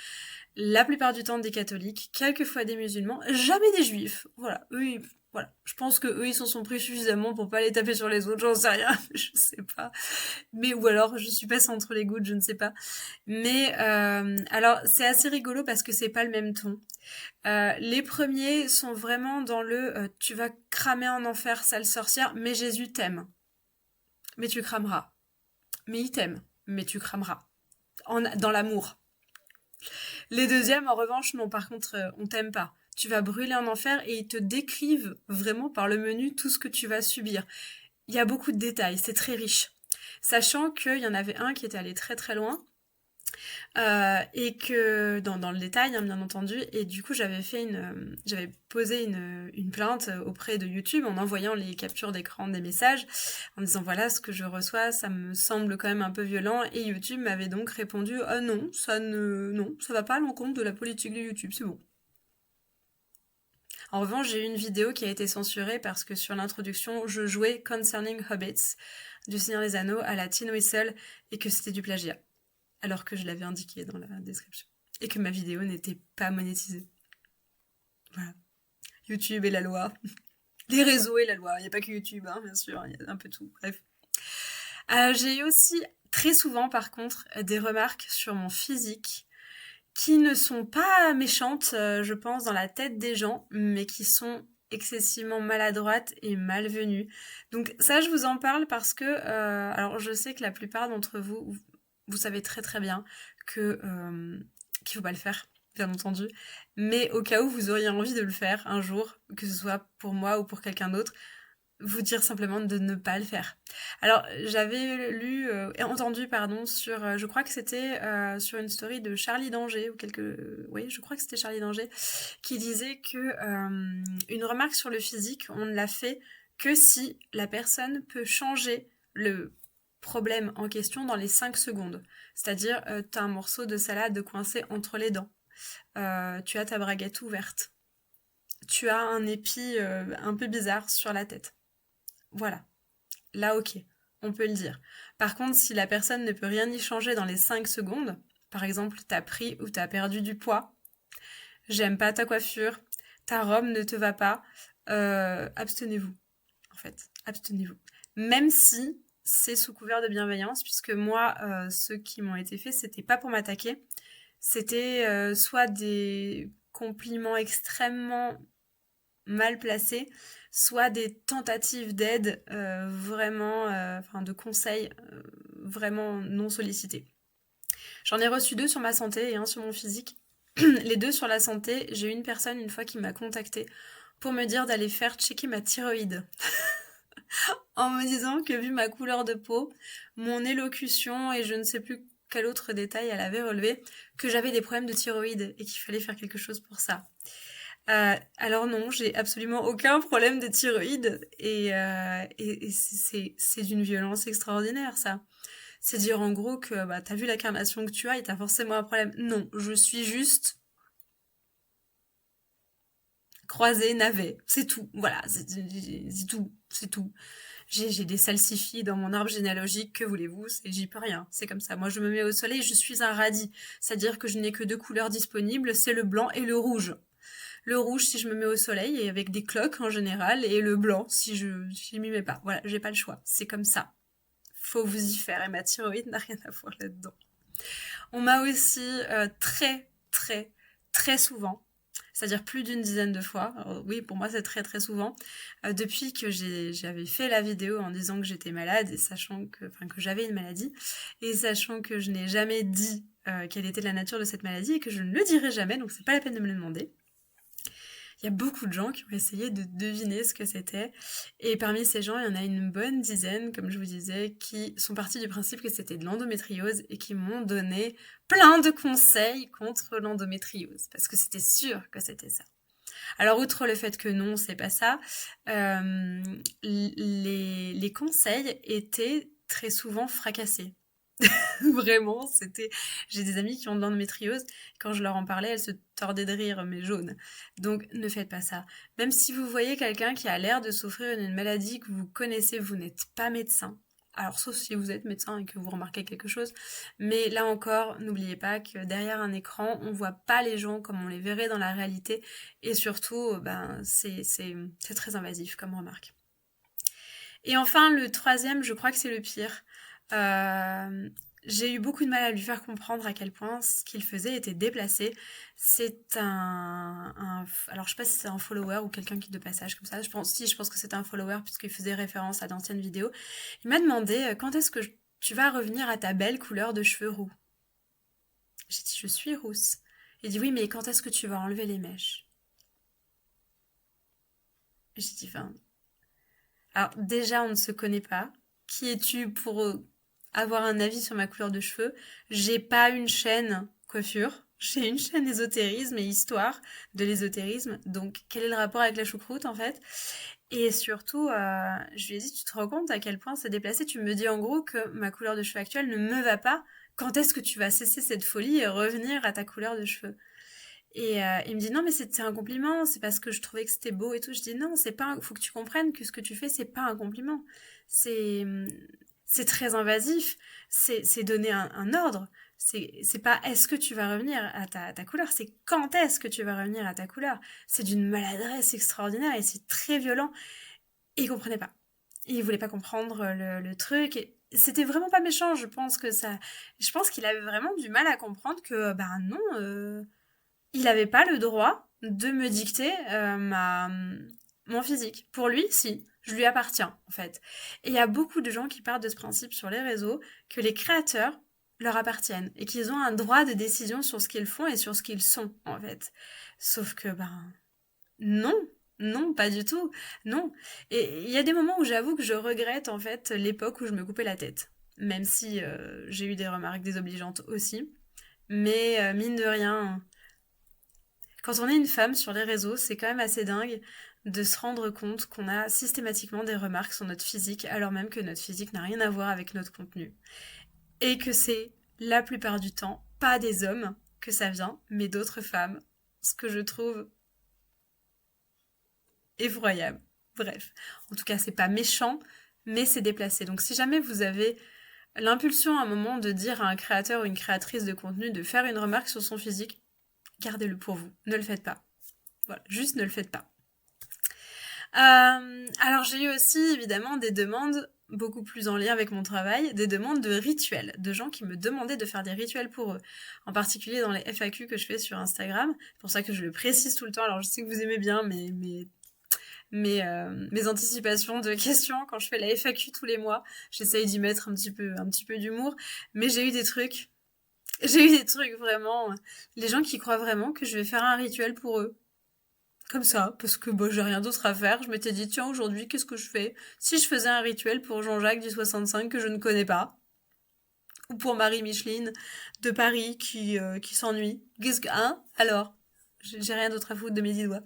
La plupart du temps des catholiques, quelquefois des musulmans, jamais des juifs. Voilà, eux, voilà. Je pense que eux, ils s'en sont pris suffisamment pour pas les taper sur les autres, j'en sais rien, je sais pas. Mais ou alors, je suis passée entre les gouttes, je ne sais pas. Mais alors, c'est assez rigolo parce que c'est pas le même ton. Les premiers sont vraiment dans le tu vas cramer en enfer, sale sorcière, mais Jésus t'aime. Mais tu crameras. Mais il t'aime. Mais tu crameras. Dans l'amour. Les deuxièmes, en revanche, non, par contre, on t'aime pas. Tu vas brûler en enfer et ils te décrivent vraiment par le menu tout ce que tu vas subir. Il y a beaucoup de détails, c'est très riche. Sachant qu'il y en avait un qui était allé très très loin. Et que dans le détail, hein, bien entendu, et du coup j'avais posé une plainte auprès de YouTube en envoyant les captures d'écran des messages en disant voilà ce que je reçois, ça me semble quand même un peu violent, et YouTube m'avait donc répondu ah non, non, ça va pas à l'encontre de la politique de YouTube, c'est bon. En revanche, j'ai eu une vidéo qui a été censurée parce que sur l'introduction, je jouais Concerning Hobbits du Seigneur des Anneaux à la Tin Whistle et que c'était du plagiat, alors que je l'avais indiqué dans la description, et que ma vidéo n'était pas monétisée. Voilà. YouTube et la loi. Les réseaux et la loi. Il n'y a pas que YouTube, hein, bien sûr. Il y a un peu tout. Bref. J'ai eu aussi très souvent, par contre, des remarques sur mon physique qui ne sont pas méchantes, je pense, dans la tête des gens, mais qui sont excessivement maladroites et malvenues. Donc ça, je vous en parle parce que, alors je sais que la plupart d'entre vous, vous savez très très bien que qu'il faut pas le faire, bien entendu. Mais au cas où vous auriez envie de le faire un jour, que ce soit pour moi ou pour quelqu'un d'autre, vous dire simplement de ne pas le faire. Alors, j'avais lu et entendu, pardon, sur, je crois que c'était sur une story de Charlie Danger ou oui, je crois que c'était Charlie Danger, qui disait que une remarque sur le physique, on ne l'a fait que si la personne peut changer le problème en question dans les 5 secondes. C'est-à-dire, tu as un morceau de salade coincé entre les dents, tu as ta braguette ouverte, tu as un épi un peu bizarre sur la tête. Voilà, là ok, on peut le dire. Par contre, si la personne ne peut rien y changer dans les 5 secondes, par exemple, t'as pris ou t'as perdu du poids, j'aime pas ta coiffure, ta robe ne te va pas, abstenez-vous, en fait, abstenez-vous. Même si c'est sous couvert de bienveillance, puisque moi, ceux qui m'ont été faits, c'était pas pour m'attaquer, c'était soit des compliments extrêmement mal placés, soit des tentatives d'aide vraiment, enfin de conseils vraiment non sollicités. J'en ai reçu 2 sur ma santé et un sur mon physique. Les 2 sur la santé, j'ai eu une personne une fois qui m'a contactée pour me dire d'aller faire checker ma thyroïde. En me disant que vu ma couleur de peau, mon élocution et je ne sais plus quel autre détail elle avait relevé, que j'avais des problèmes de thyroïde et qu'il fallait faire quelque chose pour ça. Alors non, j'ai absolument aucun problème de thyroïde et c'est d'une violence extraordinaire ça. C'est dire en gros que bah, t'as vu la carnation que tu as et t'as forcément un problème. Non, je suis juste croisée, navet, c'est tout. Voilà, c'est tout, c'est tout. J'ai des salsifis dans mon arbre généalogique, que voulez-vous, j'y peux rien, c'est comme ça. Moi je me mets au soleil, je suis un radis, c'est-à-dire que je n'ai que 2 couleurs disponibles, c'est le blanc et le rouge. Le rouge si je me mets au soleil et avec des cloques en général, et le blanc si je m'y mets pas. Voilà, j'ai pas le choix, c'est comme ça. Faut vous y faire et ma thyroïde n'a rien à voir là-dedans. On m'a aussi très très très souvent, c'est-à-dire plus d'une dizaine de fois, alors, oui pour moi c'est très très souvent, depuis que j'avais fait la vidéo en disant que j'étais malade et sachant que j'avais une maladie et sachant que je n'ai jamais dit quelle était la nature de cette maladie et que je ne le dirai jamais, donc c'est pas la peine de me le demander. Il y a beaucoup de gens qui ont essayé de deviner ce que c'était. Et parmi ces gens, il y en a une bonne dizaine, comme je vous disais, qui sont partis du principe que c'était de l'endométriose et qui m'ont donné plein de conseils contre l'endométriose. Parce que c'était sûr que c'était ça. Alors, outre le fait que non, c'est pas ça, les conseils étaient très souvent fracassés. Vraiment, c'était. J'ai des amis qui ont de l'endométriose. Quand je leur en parlais, elles se tordaient de rire, mais jaunes. Donc, ne faites pas ça. Même si vous voyez quelqu'un qui a l'air de souffrir d'une maladie que vous connaissez, vous n'êtes pas médecin. Alors, sauf si vous êtes médecin et que vous remarquez quelque chose. Mais là encore, n'oubliez pas que derrière un écran, on voit pas les gens comme on les verrait dans la réalité. Et surtout, ben, c'est très invasif comme remarque. Et enfin, le troisième, je crois que c'est le pire. Euh, j'ai eu beaucoup de mal à lui faire comprendre à quel point ce qu'il faisait était déplacé. C'est alors je sais pas si c'est un follower ou quelqu'un qui de passage comme ça. Je pense que c'était un follower puisqu'il faisait référence à d'anciennes vidéos. Il m'a demandé quand est-ce que tu vas revenir à ta belle couleur de cheveux roux. J'ai dit je suis rousse. Il dit oui mais quand est-ce que tu vas enlever les mèches. J'ai dit enfin. Alors déjà on ne se connaît pas. Qui es-tu pour avoir un avis sur ma couleur de cheveux? J'ai pas une chaîne coiffure, j'ai une chaîne ésotérisme et histoire de l'ésotérisme. Donc quel est le rapport avec la choucroute en fait? Et surtout, je lui ai dit, tu te rends compte à quel point c'est déplacé? Tu me dis en gros que ma couleur de cheveux actuelle ne me va pas. Quand est-ce que tu vas cesser cette folie et revenir à ta couleur de cheveux? Et il me dit non mais c'était un compliment, c'est parce que je trouvais que c'était beau et tout. Je dis non, c'est pas, faut que tu comprennes que ce que tu fais c'est pas un compliment. C'est c'est très invasif, c'est donner un ordre. C'est pas est-ce que tu vas revenir à ta couleur, c'est quand est-ce que tu vas revenir à ta couleur. C'est d'une maladresse extraordinaire et c'est très violent. Et il comprenait pas. Il voulait pas comprendre le truc. Et c'était vraiment pas méchant, je pense que ça. Je pense qu'il avait vraiment du mal à comprendre que, ben non, il avait pas le droit de me dicter mon physique. Pour lui, si. Je lui appartiens, en fait. Et il y a beaucoup de gens qui partent de ce principe sur les réseaux que les créateurs leur appartiennent et qu'ils ont un droit de décision sur ce qu'ils font et sur ce qu'ils sont, en fait. Sauf que, ben, non, non, pas du tout, non. Et il y a des moments où j'avoue que je regrette en fait l'époque où je me coupais la tête, même si j'ai eu des remarques désobligeantes aussi. Mais mine de rien, quand on est une femme sur les réseaux, c'est quand même assez dingue de se rendre compte qu'on a systématiquement des remarques sur notre physique, alors même que notre physique n'a rien à voir avec notre contenu. Et que c'est, la plupart du temps, pas des hommes que ça vient, mais d'autres femmes. Ce que je trouve effroyable. Bref, en tout cas, c'est pas méchant, mais c'est déplacé. Donc, si jamais vous avez l'impulsion à un moment de dire à un créateur ou une créatrice de contenu de faire une remarque sur son physique, gardez-le pour vous. Ne le faites pas. Voilà, juste ne le faites pas. Alors, j'ai eu aussi évidemment des demandes beaucoup plus en lien avec mon travail, des demandes de rituels, de gens qui me demandaient de faire des rituels pour eux, en particulier dans les FAQ que je fais sur Instagram. C'est pour ça que je le précise tout le temps. Alors, je sais que vous aimez bien mes anticipations de questions quand je fais la FAQ tous les mois. J'essaye d'y mettre un petit peu d'humour, mais j'ai eu des trucs. J'ai eu des trucs vraiment. Les gens qui croient vraiment que je vais faire un rituel pour eux. Comme ça, parce que bah, j'ai rien d'autre à faire. Je m'étais dit, tiens, aujourd'hui, qu'est-ce que je fais? Si je faisais un rituel pour Jean-Jacques du 65 que je ne connais pas, ou pour Marie-Micheline de Paris qui s'ennuie. Qu'est-ce que, hein? Alors? J'ai rien d'autre à foutre de mes 10 doigts.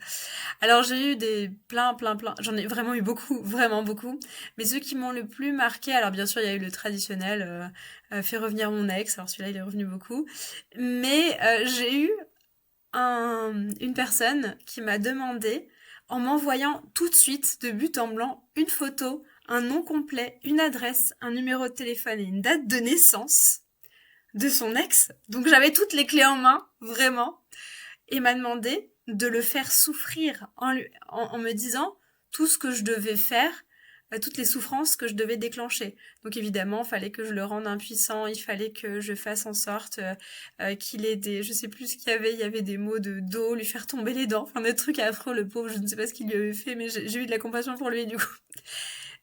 Alors j'ai eu des plein, j'en ai vraiment eu beaucoup, vraiment beaucoup. Mais ceux qui m'ont le plus marqué, alors bien sûr il y a eu le traditionnel, fait revenir mon ex, alors celui-là il est revenu beaucoup. Mais j'ai eu une personne qui m'a demandé, en m'envoyant tout de suite, de but en blanc, une photo, un nom complet, une adresse, un numéro de téléphone et une date de naissance de son ex. Donc j'avais toutes les clés en main, vraiment, et m'a demandé de le faire souffrir en me disant tout ce que je devais faire, toutes les souffrances que je devais déclencher. Donc évidemment, il fallait que je le rende impuissant, il fallait que je fasse en sorte qu'il ait des... Je sais plus ce qu'il y avait des mots de dos, lui faire tomber les dents, enfin des trucs affreux, le pauvre, je ne sais pas ce qu'il lui avait fait, mais j'ai eu de la compassion pour lui du coup.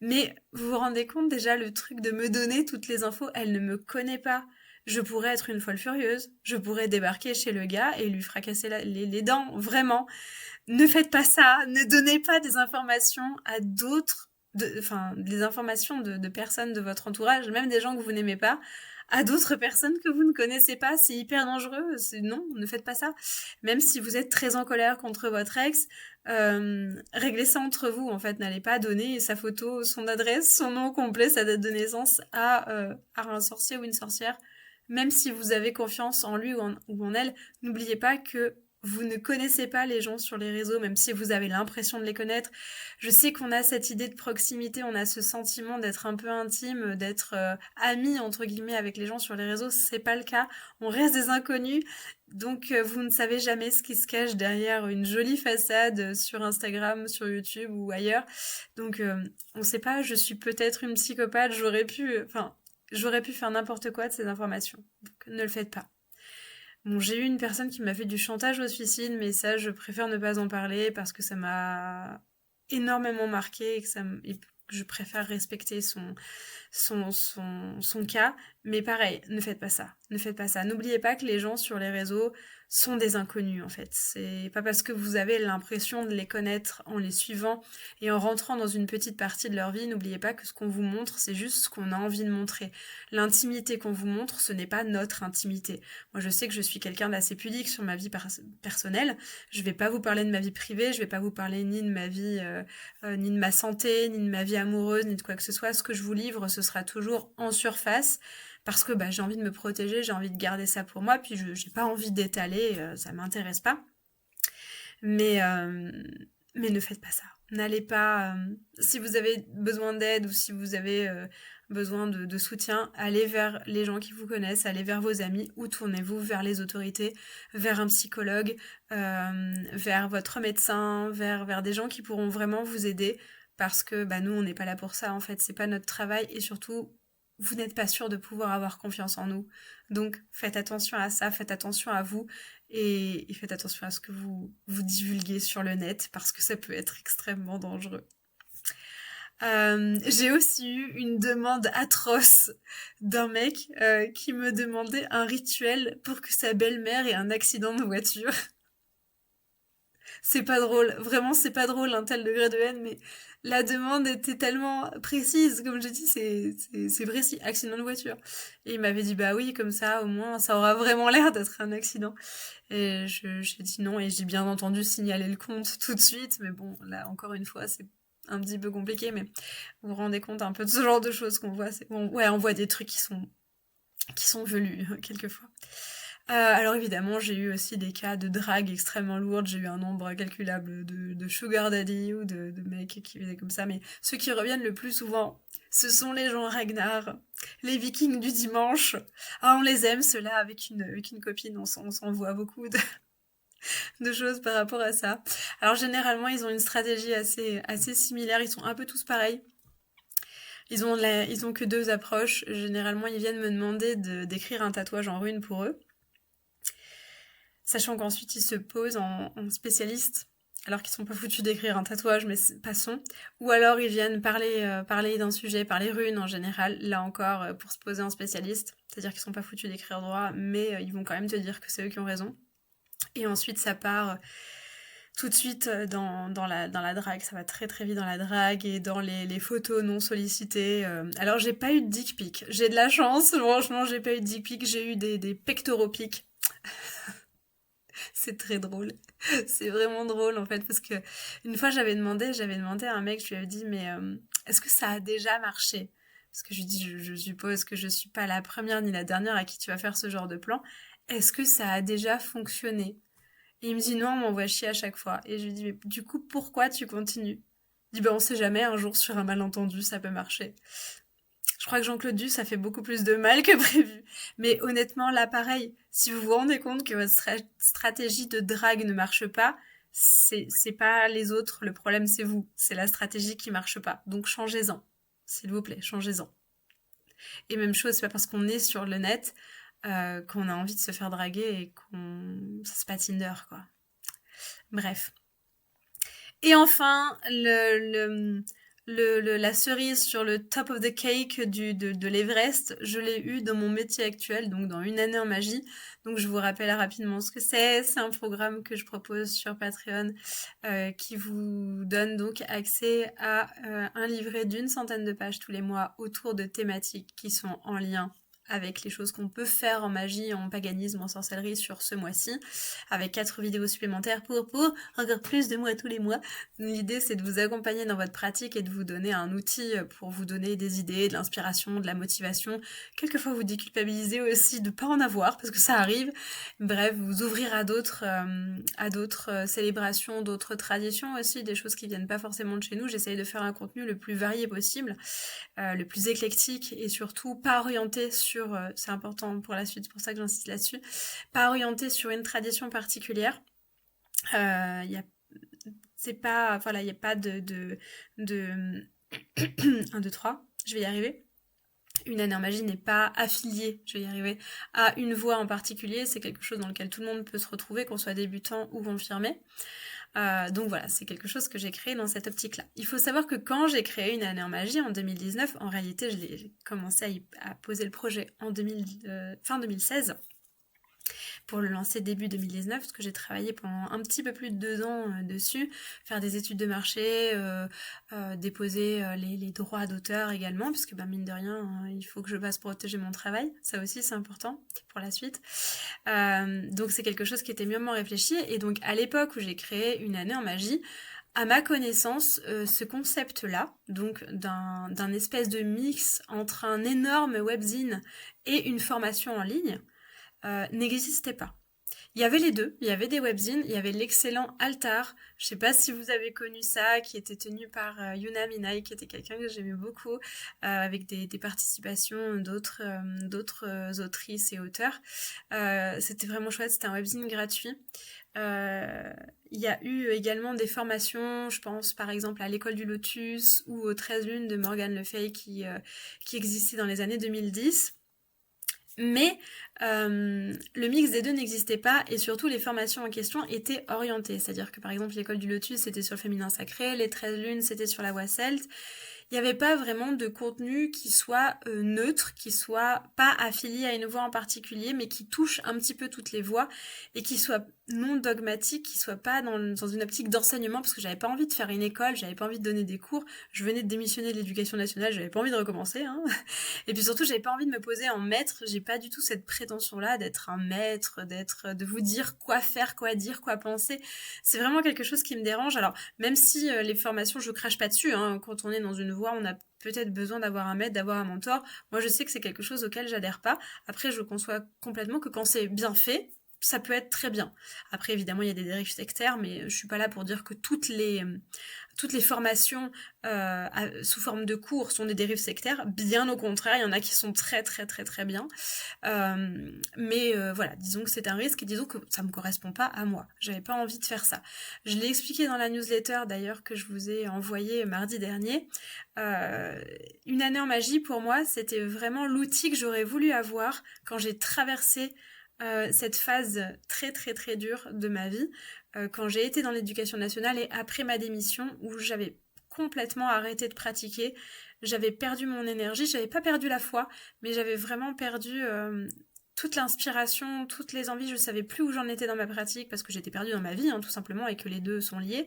Mais vous vous rendez compte déjà le truc de me donner toutes les infos, elle ne me connaît pas. Je pourrais être une folle furieuse, je pourrais débarquer chez le gars et lui fracasser les dents, vraiment. Ne faites pas ça, ne donnez pas des informations à d'autres, enfin des informations de personnes de votre entourage, même des gens que vous n'aimez pas, à d'autres personnes que vous ne connaissez pas, c'est hyper dangereux, non, ne faites pas ça. Même si vous êtes très en colère contre votre ex, réglez ça entre vous, en fait, n'allez pas donner sa photo, son adresse, son nom complet, sa date de naissance à un sorcier ou une sorcière. Même si vous avez confiance en lui ou en elle, n'oubliez pas que vous ne connaissez pas les gens sur les réseaux, même si vous avez l'impression de les connaître. Je sais qu'on a cette idée de proximité, on a ce sentiment d'être un peu intime, d'être ami entre guillemets avec les gens sur les réseaux. C'est pas le cas. On reste des inconnus, donc vous ne savez jamais ce qui se cache derrière une jolie façade sur Instagram, sur YouTube ou ailleurs. Donc on sait pas. Je suis peut-être une psychopathe. J'aurais pu faire n'importe quoi de ces informations. Donc ne le faites pas. Bon, j'ai eu une personne qui m'a fait du chantage au suicide, mais ça, je préfère ne pas en parler parce que ça m'a énormément marqué et que je préfère respecter son cas. Mais pareil, ne faites pas ça. Ne faites pas ça. N'oubliez pas que les gens sur les réseaux sont des inconnus, en fait. C'est pas parce que vous avez l'impression de les connaître en les suivant et en rentrant dans une petite partie de leur vie, n'oubliez pas que ce qu'on vous montre, c'est juste ce qu'on a envie de montrer. L'intimité qu'on vous montre, ce n'est pas notre intimité. Moi, je sais que je suis quelqu'un d'assez pudique sur ma vie personnelle. Je vais pas vous parler de ma vie privée, je vais pas vous parler ni de ma vie, ni de ma santé, ni de ma vie amoureuse, ni de quoi que ce soit. Ce que je vous livre, ce sera toujours en surface parce que bah, j'ai envie de me protéger, j'ai envie de garder ça pour moi, puis je j'ai pas envie d'étaler, ça m'intéresse pas. Mais mais ne faites pas ça. N'allez pas, si vous avez besoin d'aide ou si vous avez besoin de soutien, allez vers les gens qui vous connaissent, allez vers vos amis ou tournez-vous vers les autorités, vers un psychologue, vers votre médecin, vers des gens qui pourront vraiment vous aider parce que nous, on n'est pas là pour ça en fait, c'est pas notre travail et surtout, vous n'êtes pas sûr de pouvoir avoir confiance en nous. Donc faites attention à ça, faites attention à vous et faites attention à ce que vous divulguez sur le net parce que ça peut être extrêmement dangereux. J'ai aussi eu une demande atroce d'un mec qui me demandait un rituel pour que sa belle-mère ait un accident de voiture. C'est pas drôle, vraiment c'est pas drôle un tel degré de haine, mais la demande était tellement précise, comme je dis, c'est précis, accident de voiture. Et il m'avait dit bah oui, comme ça au moins ça aura vraiment l'air d'être un accident. Et j'ai dit non et j'ai bien entendu signaler le compte tout de suite, mais bon là encore une fois c'est un petit peu compliqué, mais vous vous rendez compte un peu de ce genre de choses qu'on voit. Bon, ouais, on voit des trucs qui sont velus quelquefois. Alors évidemment, j'ai eu aussi des cas de drague extrêmement lourdes. J'ai eu un nombre incalculable de sugar daddy ou de mecs qui faisaient comme ça. Mais ceux qui reviennent le plus souvent, ce sont les gens Ragnar, les vikings du dimanche. Ah, on les aime, ceux-là, avec une copine. On s'en voit beaucoup de choses par rapport à ça. Alors généralement, ils ont une stratégie assez similaire. Ils sont un peu tous pareils. Ils ont que deux approches. Généralement, ils viennent me demander d'écrire un tatouage en rune pour eux. Sachant qu'ensuite ils se posent en spécialistes, alors qu'ils sont pas foutus d'écrire un tatouage, mais passons. Ou alors ils viennent parler d'un sujet, par les runes en général, là encore pour se poser en spécialiste, c'est-à-dire qu'ils sont pas foutus d'écrire droit, mais ils vont quand même te dire que c'est eux qui ont raison. Et ensuite ça part tout de suite dans la drague, ça va très très vite dans la drague et dans les photos non sollicitées. Alors j'ai pas eu de dick pic, j'ai de la chance, franchement j'ai pas eu de dick pic, j'ai eu des pectoraux pics. C'est très drôle. C'est vraiment drôle en fait parce que une fois j'avais demandé à un mec, je lui avais dit mais est-ce que ça a déjà marché? Parce que je lui dis je suppose que je suis pas la première ni la dernière à qui tu vas faire ce genre de plan. Est-ce que ça a déjà fonctionné? Et il me dit non, on m'envoie chier à chaque fois. Et je lui dis mais du coup pourquoi tu continues? Il dit ben on sait jamais, un jour sur un malentendu ça peut marcher. Je crois que Jean-Claude Duss, ça fait beaucoup plus de mal que prévu. Mais honnêtement, là, pareil, si vous vous rendez compte que votre stratégie de drague ne marche pas, c'est pas les autres, le problème c'est vous. C'est la stratégie qui marche pas. Donc changez-en. S'il vous plaît, changez-en. Et même chose, c'est pas parce qu'on est sur le net qu'on a envie de se faire draguer et ça c'est pas Tinder, quoi. Bref. Et enfin, la cerise sur le top of the cake de l'Everest, je l'ai eu dans mon métier actuel, donc dans Une année en magie. Donc je vous rappelle rapidement ce que c'est. C'est un programme que je propose sur Patreon qui vous donne donc accès à un livret d'100 de pages tous les mois autour de thématiques qui sont en lien avec les choses qu'on peut faire en magie, en paganisme, en sorcellerie sur ce mois-ci, avec 4 vidéos supplémentaires pour encore plus de mois tous les mois. L'idée c'est de vous accompagner dans votre pratique et de vous donner un outil pour vous donner des idées, de l'inspiration, de la motivation. Quelquefois vous déculpabiliser aussi de pas en avoir parce que ça arrive. Bref, vous ouvrir à d'autres célébrations, d'autres traditions aussi, des choses qui viennent pas forcément de chez nous. J'essaye de faire un contenu le plus varié possible, le plus éclectique et surtout pas orienté sur, c'est important pour la suite, c'est pour ça que j'insiste là-dessus, pas orienté sur une tradition particulière. Il y a c'est pas voilà, il y a pas de 1 2 3, je vais y arriver. Une année en magie n'est pas affiliée, je vais y arriver, à une voie en particulier, c'est quelque chose dans lequel tout le monde peut se retrouver, qu'on soit débutant ou confirmé. Donc voilà, c'est quelque chose que j'ai créé dans cette optique-là. Il faut savoir que quand j'ai créé Une année en magie en 2019, en réalité, j'ai commencé à poser le projet en fin 2016 pour le lancer début 2019, parce que j'ai travaillé pendant un petit peu plus de 2 ans dessus, faire des études de marché, déposer les droits d'auteur également, puisque mine de rien, il faut que je passe protéger mon travail, ça aussi c'est important pour la suite. Donc c'est quelque chose qui était mûrement réfléchi, et donc à l'époque où j'ai créé Une année en magie, à ma connaissance, ce concept-là, donc d'un espèce de mix entre un énorme webzine et une formation en ligne, n'existait pas. Il y avait les deux, il y avait des webzines, il y avait l'excellent Altar, je sais pas si vous avez connu ça, qui était tenu par Yuna Minai, qui était quelqu'un que j'aimais beaucoup, avec des participations d'autres autrices et auteurs. C'était vraiment chouette, c'était un webzine gratuit. Euh, il y a eu également des formations, je pense par exemple à l'école du Lotus ou aux 13 lunes de Morgane Le Fay qui existaient dans les années 2010. Mais le mix des deux n'existait pas et surtout les formations en question étaient orientées. C'est-à-dire que par exemple l'école du Lotus c'était sur le féminin sacré, les 13 lunes c'était sur la voix celte. Il n'y avait pas vraiment de contenu qui soit neutre, qui soit pas affilié à une voix en particulier, mais qui touche un petit peu toutes les voix et qui soit non dogmatique, qui soit pas dans une optique d'enseignement, parce que j'avais pas envie de faire une école, j'avais pas envie de donner des cours, je venais de démissionner de l'éducation nationale, j'avais pas envie de recommencer, hein. Et puis surtout, j'avais pas envie de me poser en maître, j'ai pas du tout cette prétention-là d'être un maître, de vous dire quoi faire, quoi dire, quoi penser. C'est vraiment quelque chose qui me dérange. Alors, même si les formations, je crache pas dessus, hein, quand on est dans une voie, on a peut-être besoin d'avoir un maître, d'avoir un mentor. Moi, je sais que c'est quelque chose auquel j'adhère pas. Après, je conçois complètement que quand c'est bien fait, ça peut être très bien. Après, évidemment, il y a des dérives sectaires, mais je suis pas là pour dire que toutes les formations sous forme de cours sont des dérives sectaires. Bien au contraire, il y en a qui sont très très très très bien. Mais voilà, disons que c'est un risque et disons que ça me correspond pas à moi. J'avais pas envie de faire ça. Je l'ai expliqué dans la newsletter d'ailleurs que je vous ai envoyée mardi dernier. Une année en magie pour moi, c'était vraiment l'outil que j'aurais voulu avoir quand j'ai traversé cette phase très très très dure de ma vie, quand j'ai été dans l'éducation nationale et après ma démission où j'avais complètement arrêté de pratiquer, j'avais perdu mon énergie, j'avais pas perdu la foi, mais j'avais vraiment perdu toute l'inspiration, toutes les envies, je savais plus où j'en étais dans ma pratique parce que j'étais perdue dans ma vie, hein, tout simplement, et que les deux sont liés.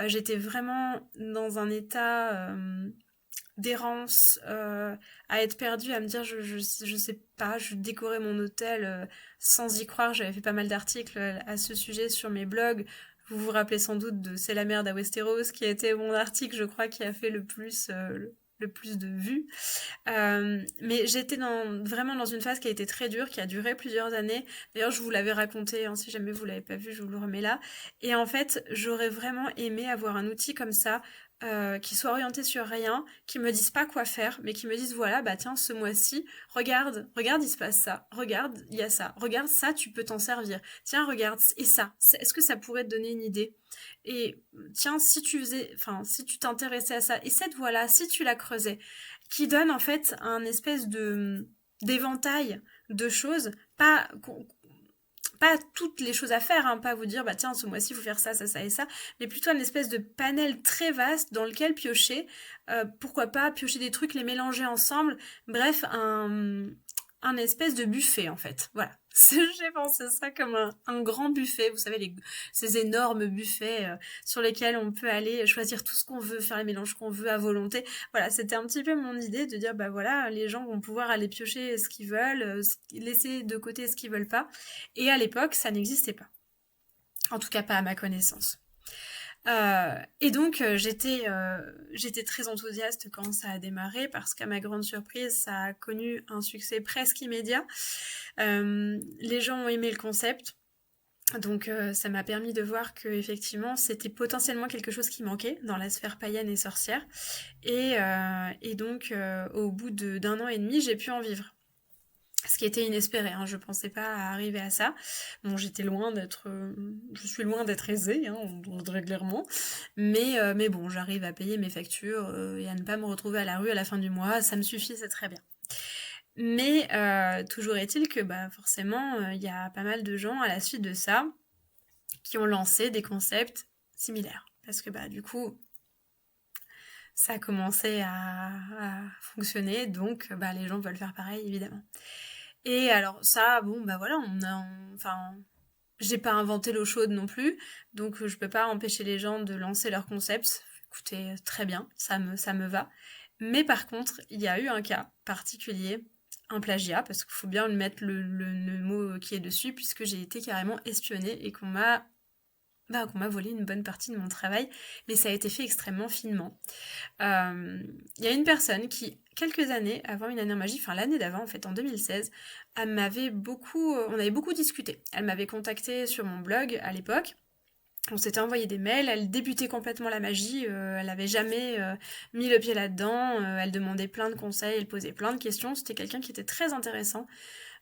J'étais vraiment dans un état d'errance, à être perdue, à me dire je sais pas, je décorais mon hôtel sans y croire. J'avais fait pas mal d'articles à ce sujet sur mes blogs. Vous vous rappelez sans doute de C'est la merde à Westeros, qui a été mon article, je crois, qui a fait le plus de vues. Mais j'étais vraiment dans une phase qui a été très dure, qui a duré plusieurs années. D'ailleurs, je vous l'avais raconté, hein, si jamais vous l'avez pas vu, je vous le remets là. Et en fait, j'aurais vraiment aimé avoir un outil comme ça, qui soit orienté sur rien, qui me dise pas quoi faire, mais qui me dise voilà, bah tiens, ce mois-ci, regarde, il se passe ça, regarde, il y a ça, regarde ça, tu peux t'en servir. Tiens, regarde, et ça, est-ce que ça pourrait te donner une idée? Et tiens, si tu t'intéressais à ça, et cette voie-là, si tu la creusais, qui donne en fait un espèce de d'éventail de choses, pas toutes les choses à faire, hein, pas vous dire bah tiens ce mois-ci il faut faire ça, ça, ça et ça, mais plutôt une espèce de panel très vaste dans lequel piocher, pourquoi pas piocher des trucs, les mélanger ensemble, bref un espèce de buffet en fait, voilà. J'ai pensé ça comme un grand buffet, vous savez, ces énormes buffets sur lesquels on peut aller choisir tout ce qu'on veut, faire les mélanges qu'on veut à volonté. Voilà, c'était un petit peu mon idée de dire, bah voilà, les gens vont pouvoir aller piocher ce qu'ils veulent, laisser de côté ce qu'ils veulent pas. Et à l'époque, ça n'existait pas. En tout cas, pas à ma connaissance. Et donc j'étais très enthousiaste quand ça a démarré parce qu'à ma grande surprise ça a connu un succès presque immédiat. Les gens ont aimé le concept, donc ça m'a permis de voir que effectivement c'était potentiellement quelque chose qui manquait dans la sphère païenne et sorcière. Et donc au bout d'un an et demi j'ai pu en vivre. Ce qui était inespéré, hein, je pensais pas arriver à ça. Bon, je suis loin d'être aisée, hein, on dirait clairement. Mais bon, j'arrive à payer mes factures et à ne pas me retrouver à la rue à la fin du mois, ça me suffit, c'est très bien. Mais toujours est-il que bah forcément, il y a pas mal de gens à la suite de ça qui ont lancé des concepts similaires. Parce que bah du coup, ça a commencé à fonctionner, donc bah les gens veulent faire pareil, évidemment. Et alors ça, bon bah voilà, enfin, j'ai pas inventé l'eau chaude non plus, donc je peux pas empêcher les gens de lancer leurs concepts. Écoutez, très bien, ça me va. Mais par contre, il y a eu un cas particulier, un plagiat, parce qu'il faut bien mettre le mot qui est dessus, puisque j'ai été carrément espionnée et qu'on m'a qu'on m'a volé une bonne partie de mon travail, mais ça a été fait extrêmement finement. Il y a une personne qui, quelques années avant Une année en magie, enfin l'année d'avant en fait, en 2016, on avait beaucoup discuté. Elle m'avait contacté sur mon blog à l'époque. On s'était envoyé des mails, elle débutait complètement la magie, elle avait jamais mis le pied là-dedans, elle demandait plein de conseils, elle posait plein de questions, c'était quelqu'un qui était très intéressant,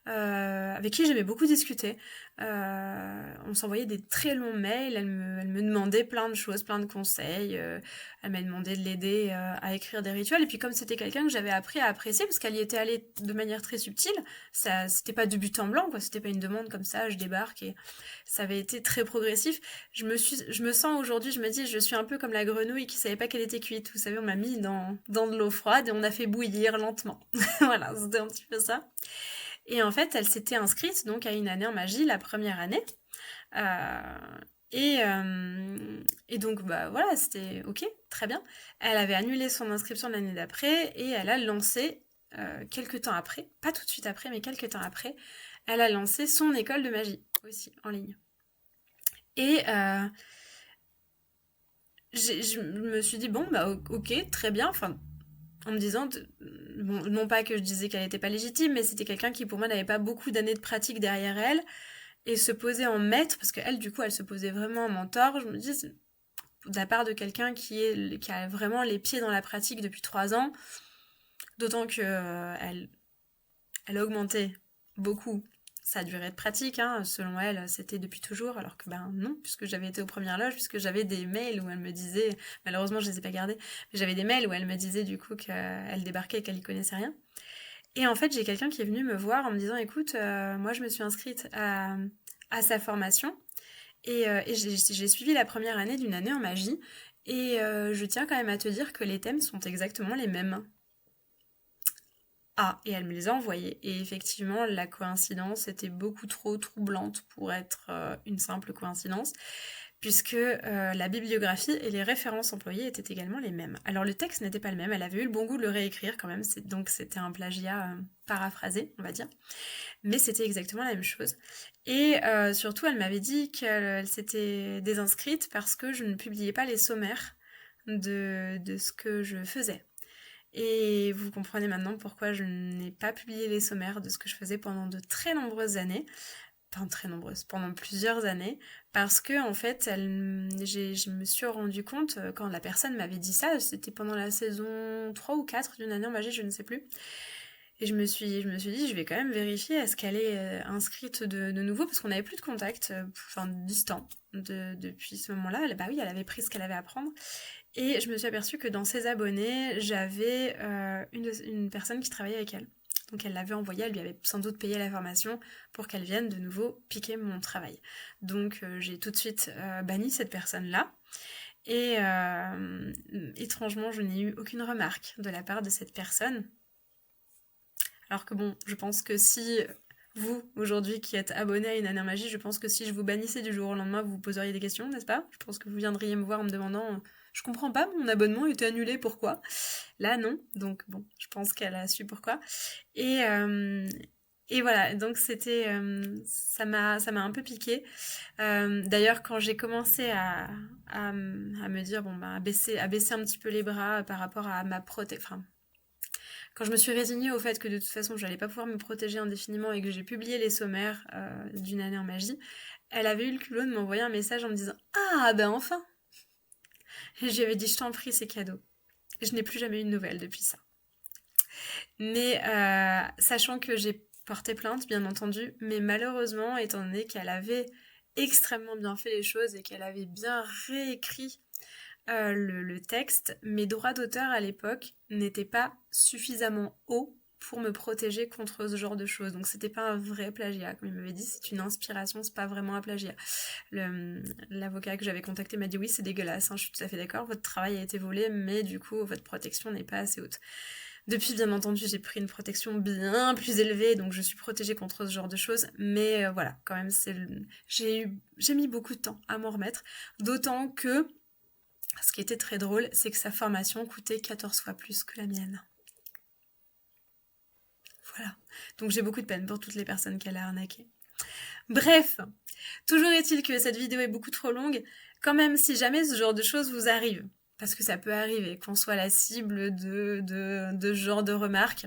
avec qui j'aimais beaucoup discuter. On s'envoyait des très longs mails, elle me demandait plein de choses, plein de conseils, elle m'a demandé de l'aider à écrire des rituels, et puis comme c'était quelqu'un que j'avais appris à apprécier, parce qu'elle y était allée de manière très subtile, ça, c'était pas de but en blanc, quoi, c'était pas une demande comme ça, je débarque, et ça avait été très progressif. Je me sens aujourd'hui, je me dis, je suis un peu comme la grenouille qui savait pas qu'elle était cuite, vous savez, on m'a mis dans de l'eau froide, et on a fait bouillir lentement. Voilà, c'était un petit peu ça. Et en fait, elle s'était inscrite donc à Une année en magie la première année. Euh, et donc, bah voilà, c'était ok, très bien. Elle avait annulé son inscription l'année d'après et elle a lancé, quelques temps après, pas tout de suite après, mais quelques temps après, elle a lancé son école de magie aussi en ligne. Et je me suis dit, bon, bah ok, très bien, enfin, en me disant, bon, non pas que je disais qu'elle n'était pas légitime, mais c'était quelqu'un qui pour moi n'avait pas beaucoup d'années de pratique derrière elle, et se poser en maître, parce qu'elle, du coup, elle se posait vraiment en mentor. Je me dis, de la part de quelqu'un qui a vraiment les pieds dans la pratique depuis 3 ans, d'autant que elle a augmenté beaucoup sa durée de pratique, hein. Selon elle, c'était depuis toujours, alors que ben non, puisque j'avais été aux premières loges, puisque j'avais des mails où elle me disait, malheureusement je les ai pas gardés, mais j'avais des mails où elle me disait du coup qu'elle débarquait et qu'elle y connaissait rien. Et en fait, j'ai quelqu'un qui est venu me voir en me disant, écoute, moi je me suis inscrite à sa formation, et j'ai suivi la première année d'une année en magie. Et je tiens quand même à te dire que les thèmes sont exactement les mêmes. Ah, et elle me les a envoyés. Et effectivement, la coïncidence était beaucoup trop troublante pour être une simple coïncidence, puisque la bibliographie et les références employées étaient également les mêmes. Alors le texte n'était pas le même, elle avait eu le bon goût de le réécrire quand même, donc c'était un plagiat paraphrasé, on va dire. Mais c'était exactement la même chose. Et surtout, elle m'avait dit qu'elle s'était désinscrite parce que je ne publiais pas les sommaires de ce que je faisais. Et vous comprenez maintenant pourquoi je n'ai pas publié les sommaires de ce que je faisais pendant de très nombreuses années. Enfin, très nombreuses, pendant plusieurs années, parce que en fait, je me suis rendu compte, quand la personne m'avait dit ça, c'était pendant la saison 3 ou 4 d'une année en magie, je ne sais plus. Et je me suis dit, je vais quand même vérifier est-ce qu'elle est inscrite de nouveau, parce qu'on n'avait plus de contact, enfin distant, depuis ce moment-là. Bah oui, elle avait pris ce qu'elle avait à prendre. Et je me suis aperçue que dans ses abonnés, j'avais une personne qui travaillait avec elle. Donc elle l'avait envoyée, elle lui avait sans doute payé la formation pour qu'elle vienne de nouveau piquer mon travail. Donc j'ai tout de suite banni cette personne-là. Et étrangement, je n'ai eu aucune remarque de la part de cette personne. Alors que bon, je pense que si vous, aujourd'hui, qui êtes abonné à Une année en magie, je pense que si je vous bannissais du jour au lendemain, vous vous poseriez des questions, n'est-ce pas? Je pense que vous viendriez me voir en me demandant je comprends pas, mon abonnement a été annulé, pourquoi? Là, non. Donc bon, je pense qu'elle a su pourquoi. Et, euh, et voilà, donc c'était, ça m'a un peu piqué. D'ailleurs, quand j'ai commencé à me dire, bon, bah, à baisser un petit peu les bras par rapport à ma protection, enfin, quand je me suis résignée au fait que de toute façon j'allais pas pouvoir me protéger indéfiniment et que j'ai publié les sommaires d'une année en magie, elle avait eu le culot de m'envoyer un message en me disant ah ben enfin. Et je lui avais dit je t'en prie c'est cadeau. Et je n'ai plus jamais eu de nouvelles depuis ça. Mais sachant que j'ai porté plainte bien entendu, mais malheureusement étant donné qu'elle avait extrêmement bien fait les choses et qu'elle avait bien réécrit le texte, mes droits d'auteur à l'époque n'étaient pas suffisamment hauts pour me protéger contre ce genre de choses. Donc c'était pas un vrai plagiat. Comme il m'avait dit, c'est une inspiration, c'est pas vraiment un plagiat. L'avocat que j'avais contacté m'a dit oui, c'est dégueulasse, hein, je suis tout à fait d'accord, votre travail a été volé, mais du coup, votre protection n'est pas assez haute. Depuis, bien entendu, j'ai pris une protection bien plus élevée, donc je suis protégée contre ce genre de choses. Mais voilà, quand même, j'ai mis beaucoup de temps à m'en remettre. D'autant que ce qui était très drôle, c'est que sa formation coûtait 14 fois plus que la mienne. Voilà. Donc j'ai beaucoup de peine pour toutes les personnes qu'elle a arnaquées. Bref, toujours est-il que cette vidéo est beaucoup trop longue. Quand même, si jamais ce genre de choses vous arrive, parce que ça peut arriver qu'on soit la cible de ce genre de remarques,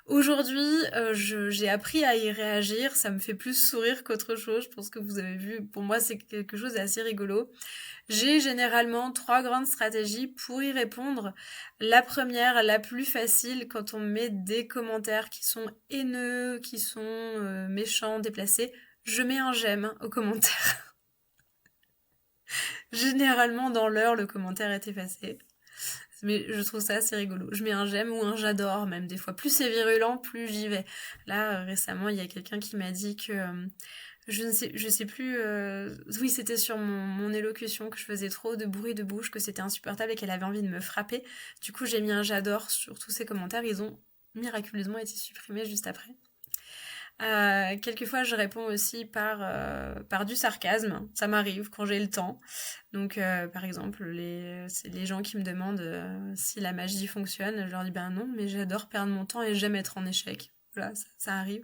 aujourd'hui, j'ai appris à y réagir. Ça me fait plus sourire qu'autre chose. Je pense que vous avez vu, pour moi, c'est quelque chose d'assez rigolo. J'ai généralement 3 grandes stratégies pour y répondre. La première, la plus facile, quand on met des commentaires qui sont haineux, qui sont méchants, déplacés, je mets un j'aime aux commentaires. Généralement, dans l'heure, le commentaire est effacé. Mais je trouve ça assez rigolo. Je mets un j'aime ou un j'adore, même des fois. Plus c'est virulent, plus j'y vais. Là, récemment, il y a quelqu'un qui m'a dit que je sais plus. Oui, c'était sur mon élocution que je faisais trop de bruit de bouche, que c'était insupportable et qu'elle avait envie de me frapper. Du coup, j'ai mis un j'adore sur tous ces commentaires. Ils ont miraculeusement été supprimés juste après. Quelquefois, je réponds aussi par du sarcasme. Ça m'arrive quand j'ai le temps. Donc, par exemple, c'est les gens qui me demandent si la magie fonctionne. Je leur dis ben non, mais j'adore perdre mon temps et j'aime être en échec. Voilà, ça arrive.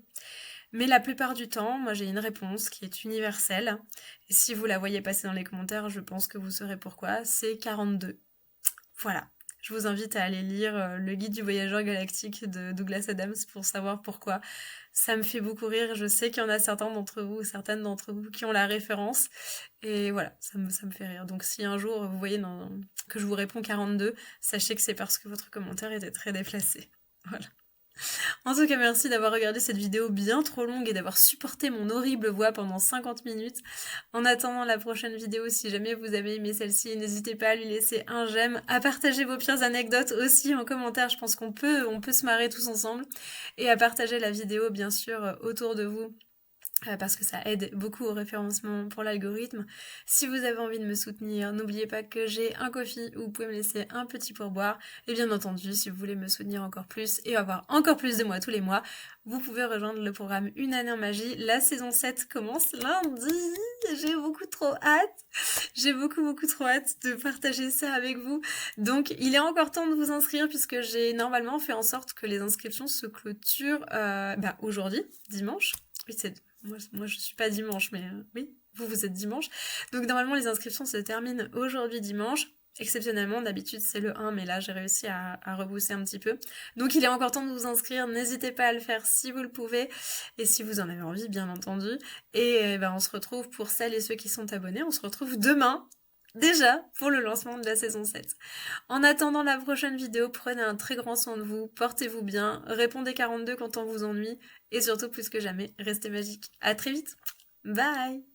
Mais la plupart du temps, moi j'ai une réponse qui est universelle. Et si vous la voyez passer dans les commentaires, je pense que vous saurez pourquoi. C'est 42. Voilà. Je vous invite à aller lire le guide du voyageur galactique de Douglas Adams pour savoir pourquoi. Ça me fait beaucoup rire. Je sais qu'il y en a certains d'entre vous, certaines d'entre vous qui ont la référence. Et voilà, ça me fait rire. Donc si un jour vous voyez que je vous réponds 42, sachez que c'est parce que votre commentaire était très déplacé. Voilà. En tout cas, merci d'avoir regardé cette vidéo bien trop longue et d'avoir supporté mon horrible voix pendant 50 minutes. En attendant la prochaine vidéo, si jamais vous avez aimé celle-ci, n'hésitez pas à lui laisser un j'aime, à partager vos pires anecdotes aussi en commentaire. Je pense on peut se marrer tous ensemble. Et à partager la vidéo, bien sûr, autour de vous. Parce que ça aide beaucoup au référencement pour l'algorithme. Si vous avez envie de me soutenir, n'oubliez pas que j'ai un Ko-fi où vous pouvez me laisser un petit pourboire. Et bien entendu, si vous voulez me soutenir encore plus et avoir encore plus de moi tous les mois, vous pouvez rejoindre le programme Une année en magie. La saison 7 commence lundi. J'ai beaucoup trop hâte. J'ai beaucoup trop hâte de partager ça avec vous. Donc il est encore temps de vous inscrire puisque j'ai normalement fait en sorte que les inscriptions se clôturent aujourd'hui, dimanche. Oui, moi, je suis pas dimanche, mais oui, vous êtes dimanche. Donc normalement, les inscriptions se terminent aujourd'hui dimanche. Exceptionnellement, d'habitude c'est le 1, mais là j'ai réussi à repousser un petit peu. Donc il est encore temps de vous inscrire, n'hésitez pas à le faire si vous le pouvez, et si vous en avez envie, bien entendu. Et on se retrouve pour celles et ceux qui sont abonnés, on se retrouve demain, déjà, pour le lancement de la saison 7. En attendant la prochaine vidéo, prenez un très grand soin de vous, portez-vous bien, répondez 42 quand on vous ennuie, et surtout plus que jamais, restez magique. À très vite. Bye!